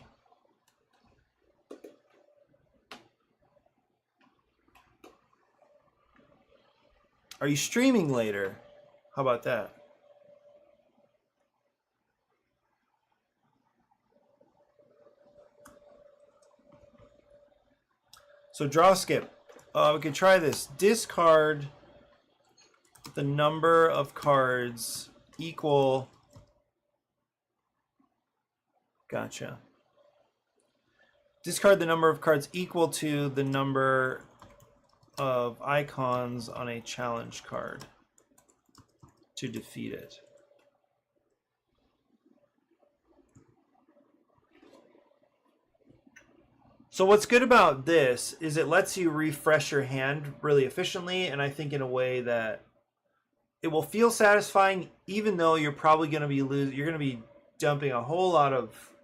Are you streaming later? How about that? So draw, skip. We could try this. Discard the number of cards equal. Gotcha. Discard the number of cards equal to the number of icons on a challenge card to defeat it. So what's good about this is it lets you refresh your hand really efficiently, and I think in a way that it will feel satisfying, even though you're probably going to be you're going to be dumping a whole lot of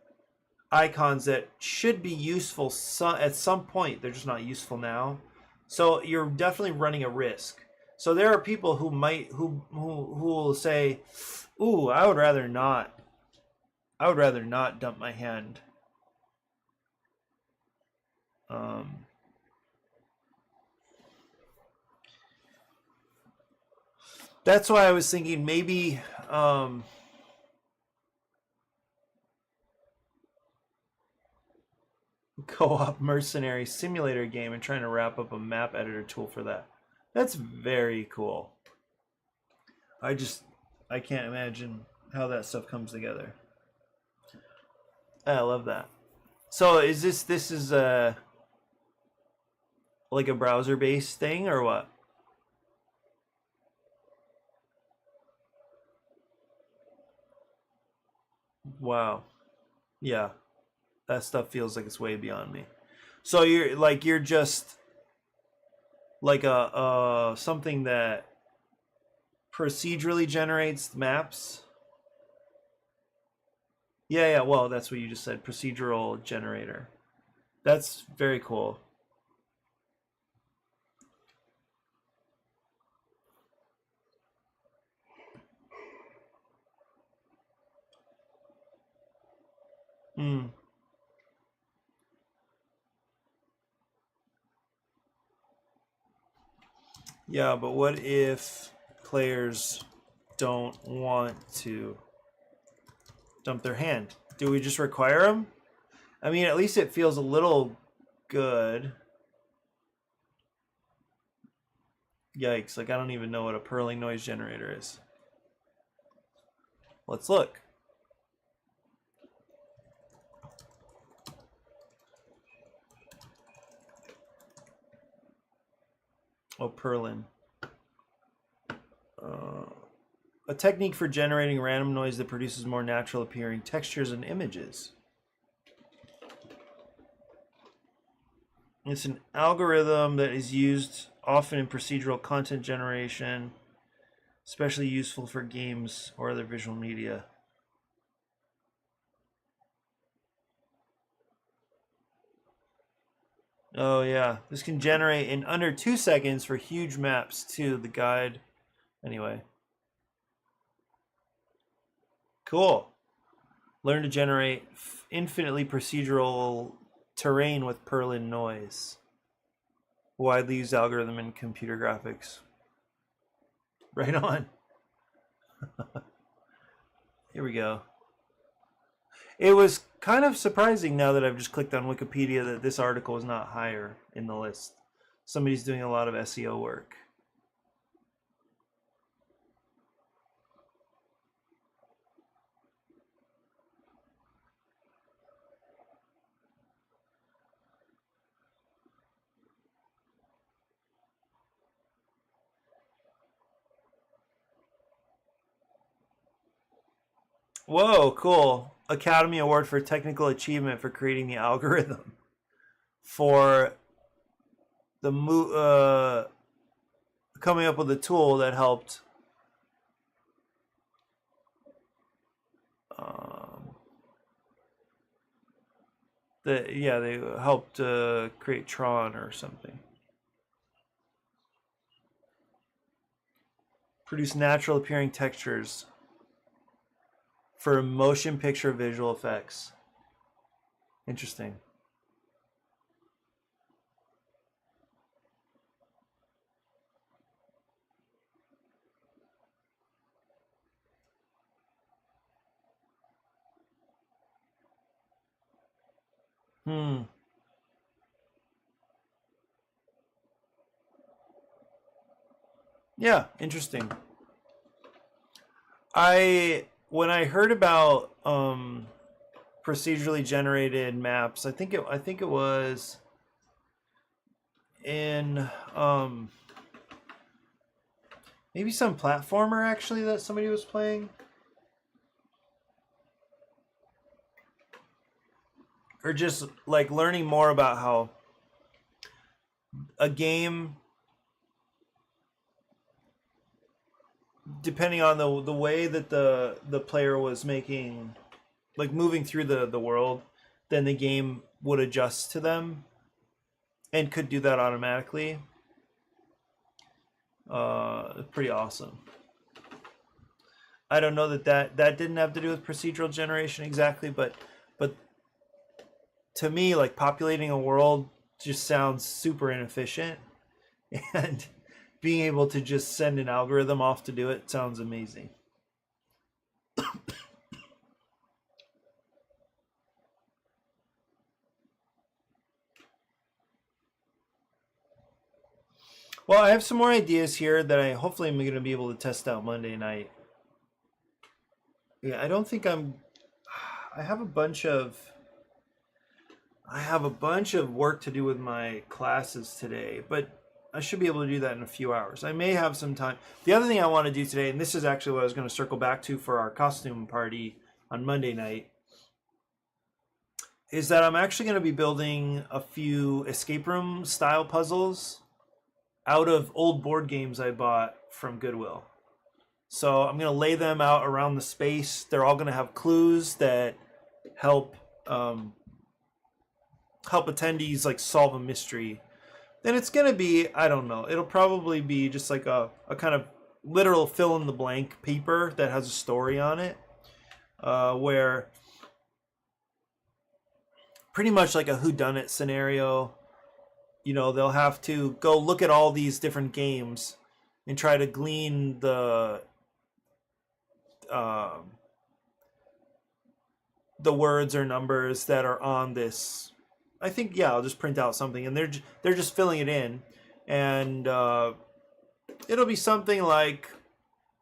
icons that should be useful at some point. They're just not useful now. So you're definitely running a risk. So there are people who will say, "Ooh, I would rather not dump my hand." That's why I was thinking maybe co-op mercenary simulator game and trying to wrap up a map editor tool for that. That's very cool. I can't imagine how that stuff comes together. I love that. So is this is like a browser based thing or what? Wow. Yeah. That stuff feels like it's way beyond me. So you're just like a something that procedurally generates maps. Yeah, well, that's what you just said, procedural generator. That's very cool. Yeah, but what if players don't want to dump their hand? Do we just require them? I mean, at least it feels a little good. Yikes, like I don't even know what a purling noise generator is. Let's look. Oh, purling. A technique for generating random noise that produces more natural appearing textures and images. It's an algorithm that is used often in procedural content generation, especially useful for games or other visual media. Oh yeah, this can generate in under 2 seconds for huge maps too, the guide. Anyway. Cool. Learn to generate infinitely procedural terrain with Perlin noise. Widely used algorithm in computer graphics. Right on. Here we go. It was kind of surprising now that I've just clicked on Wikipedia that this article is not higher in the list. Somebody's doing a lot of SEO work. Whoa, cool. Academy Award for Technical Achievement for creating the algorithm for the coming up with a tool that helped um, they helped create Tron or something. Produce natural appearing textures for motion picture visual effects. Interesting. Hmm. Yeah, interesting. When I heard about procedurally generated maps, I think it was in maybe some platformer actually that somebody was playing, or just like learning more about how a game, depending on the way that the player was making, like moving through the world, then the game would adjust to them and could do that automatically. Pretty awesome. I don't know that didn't have to do with procedural generation exactly, but to me, like populating a world just sounds super inefficient, and being able to just send an algorithm off to do it sounds amazing. Well, I have some more ideas here that I hopefully am going to be able to test out Monday night. Yeah, I don't think I'm. I have a bunch of. I have a bunch of work to do with my classes today, but I should be able to do that in a few hours. I may have some time. The other thing I want to do today, and this is actually what I was going to circle back to for our costume party on Monday night, is that I'm actually going to be building a few escape room style puzzles out of old board games I bought from Goodwill. So I'm going to lay them out around the space. They're all going to have clues that help help attendees like solve a mystery. Then it's going to be, I don't know, it'll probably be just like a kind of literal fill in the blank paper that has a story on it, where pretty much like a whodunit scenario. You know, they'll have to go look at all these different games and try to glean um, the words or numbers that are on this. I think, yeah, I'll just print out something, and they're just filling it in, and it'll be something like,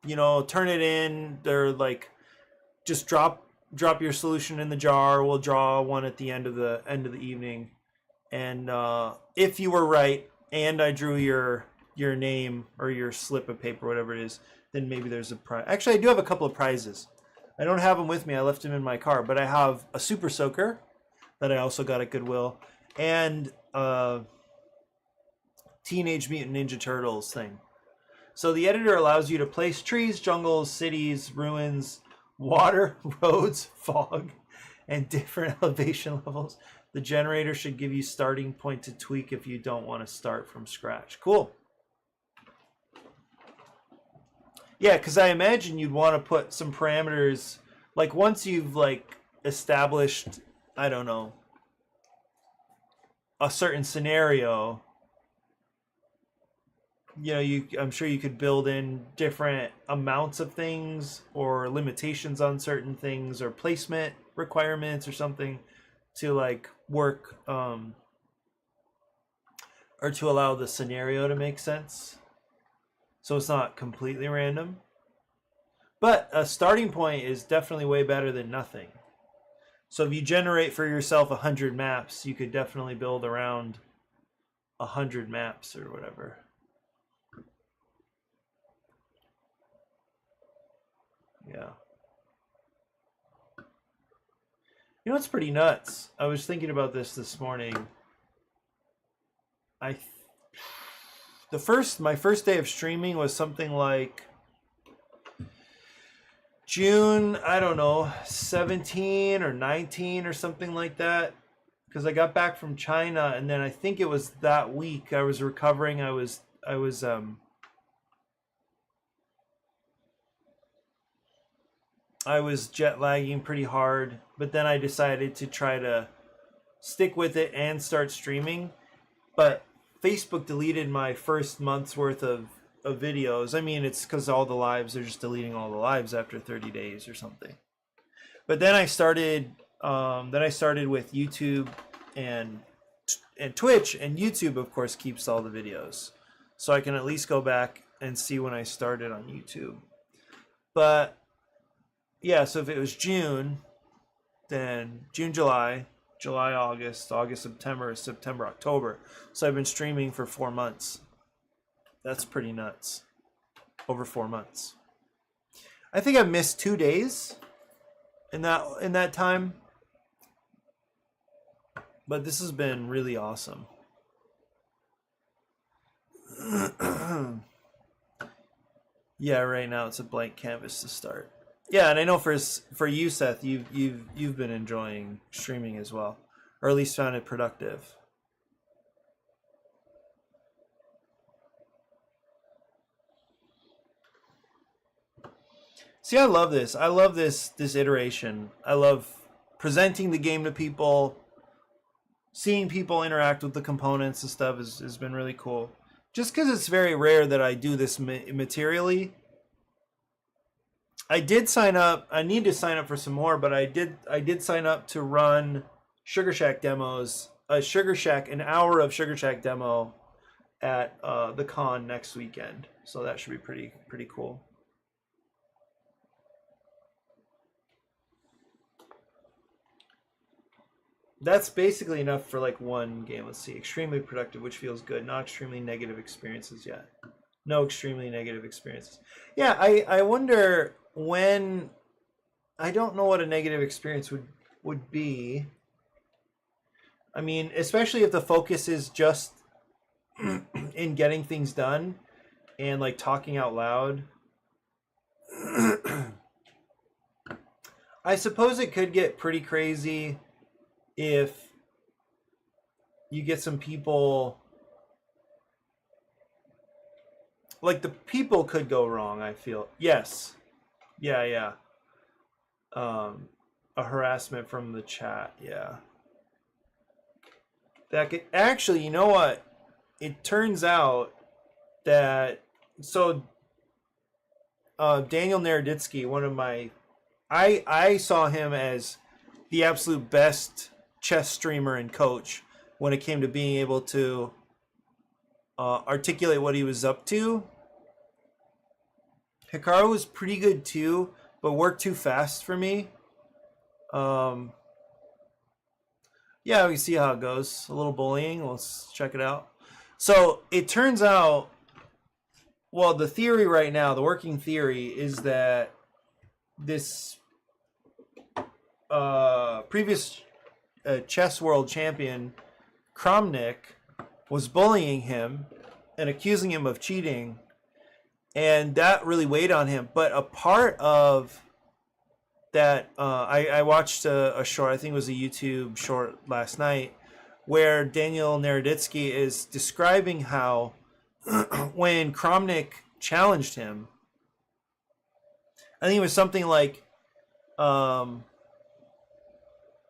you know, turn it in. They're like, just drop your solution in the jar. We'll draw one at the end of the evening, and if you were right, and I drew your name or your slip of paper, whatever it is, then maybe there's a prize. Actually, I do have a couple of prizes. I don't have them with me. I left them in my car, but I have a super soaker that I also got at Goodwill, and Teenage Mutant Ninja Turtles thing. So the editor allows you to place trees, jungles, cities, ruins, water, roads, fog, and different elevation levels. The generator should give you starting point to tweak if you don't want to start from scratch. Cool. Yeah, because I imagine you'd want to put some parameters, like once you've like established, I don't know, a certain scenario, you know, I'm sure you could build in different amounts of things or limitations on certain things or placement requirements or something to like work or to allow the scenario to make sense. So it's not completely random. But a starting point is definitely way better than nothing. So if you generate for yourself 100 maps, you could definitely build around 100 maps or whatever. Yeah. You know what's pretty nuts? I was thinking about this morning. My first day of streaming was something like June, I don't know, 17 or 19 or something like that. Because I got back from China, and then I think it was that week I was recovering. I was jet lagging pretty hard, but then I decided to try to stick with it and start streaming. But Facebook deleted my first month's worth of videos. I mean, it's because all the lives, they're just deleting all the lives after 30 days or something. But then I started with YouTube and Twitch, and YouTube of course keeps all the videos, so I can at least go back and see when I started on YouTube. But yeah, so if it was June, then June, July, August, September, October. So I've been streaming for 4 months. That's pretty nuts. Over 4 months. I think I missed 2 days in that time. But this has been really awesome. Yeah, right now it's a blank canvas to start. Yeah, and I know for you, Seth, you've been enjoying streaming as well, or at least found it productive. See, I love this. I love this iteration. I love presenting the game to people, seeing people interact with the components and stuff has been really cool. Just because it's very rare that I do this materially. I did sign up. I need to sign up for some more, but I did sign up to run Sugar Shack demos. An hour of Sugar Shack demo at the con next weekend. So that should be pretty cool. That's basically enough for like one game. Let's see. Extremely productive, which feels good. Not extremely negative experiences yet. No extremely negative experiences. Yeah, I wonder when. I don't know what a negative experience would be. I mean, especially if the focus is just in getting things done and like talking out loud. I suppose it could get pretty crazy if you get some people, like the people could go wrong, I feel. Yes. Yeah. A harassment from the chat, yeah. That could actually, you know what? It turns out that Daniel Naroditsky, one of my I saw him as the absolute best chess streamer and coach when it came to being able to articulate what he was up to. Hikaru was pretty good too, but worked too fast for me. Yeah, we see how it goes. A little bullying. Let's check it out. So it turns out, well, the theory right now, the working theory is that this previous chess world champion Kramnik was bullying him and accusing him of cheating, and that really weighed on him. But a part of that, I watched a short, I think it was a YouTube short last night, where Daniel Naroditsky is describing how when Kramnik challenged him, I think it was something like,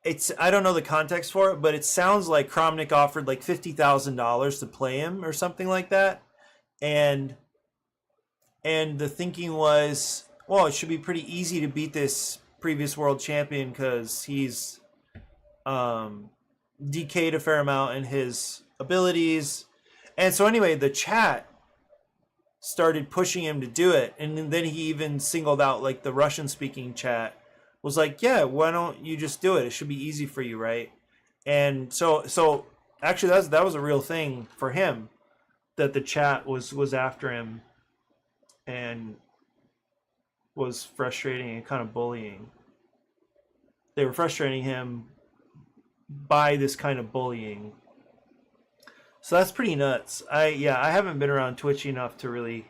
it's, I don't know the context for it, but it sounds like Kramnik offered like $50,000 to play him or something like that, and the thinking was, well, it should be pretty easy to beat this previous world champion because he's decayed a fair amount in his abilities. And so anyway, the chat started pushing him to do it, and then he even singled out like the Russian speaking chat was like, yeah, why don't you just do it? It should be easy for you, right? And so actually that was a real thing for him, that the chat was after him and was frustrating and kind of bullying. They were frustrating him by this kind of bullying. So that's pretty nuts. I haven't been around Twitch enough to really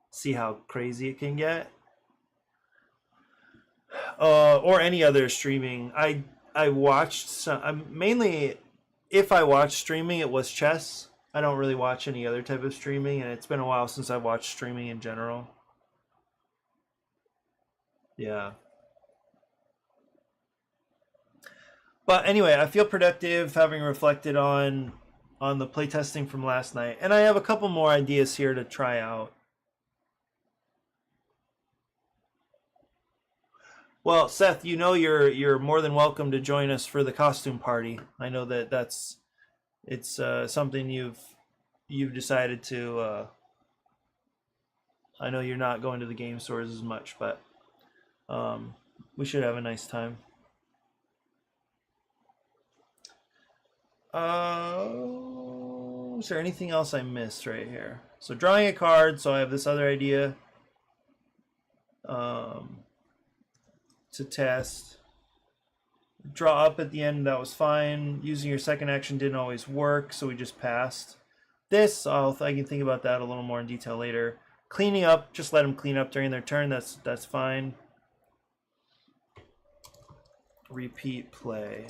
see how crazy it can get. Or any other streaming. I watched some, mainly if I watch streaming, it was chess. I don't really watch any other type of streaming, and it's been a while since I've watched streaming in general. Yeah. But anyway, I feel productive having reflected on the playtesting from last night, and I have a couple more ideas here to try out. Well, Seth, you know you're more than welcome to join us for the costume party. I know it's something you've decided to. I know you're not going to the game stores as much, but we should have a nice time. Is there anything else I missed right here? So drawing a card. So I have this other idea to test. Draw up at the end. That was fine. Using your second action didn't always work, so we just passed. This I can think about that a little more in detail later. Cleaning up, just let them clean up during their turn. That's fine. Repeat play.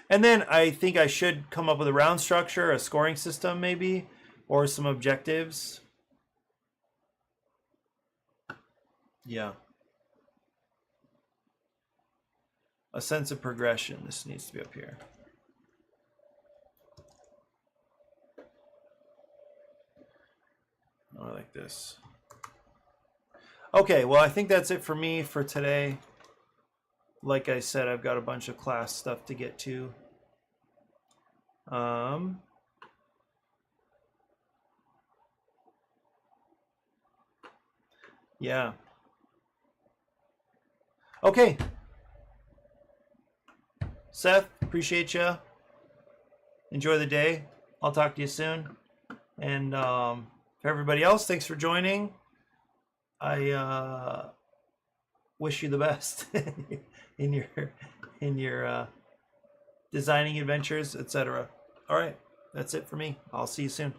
And then I think I should come up with a round structure, a scoring system maybe, or some objectives. Yeah. A sense of progression. This needs to be up here. Oh, I like this. Okay, well, I think that's it for me for today. Like I said, I've got a bunch of class stuff to get to. Yeah. Okay. Seth, appreciate you. Enjoy the day. I'll talk to you soon. And for everybody else, thanks for joining. I wish you the best in your designing adventures, etc. All right, that's it for me. I'll see you soon.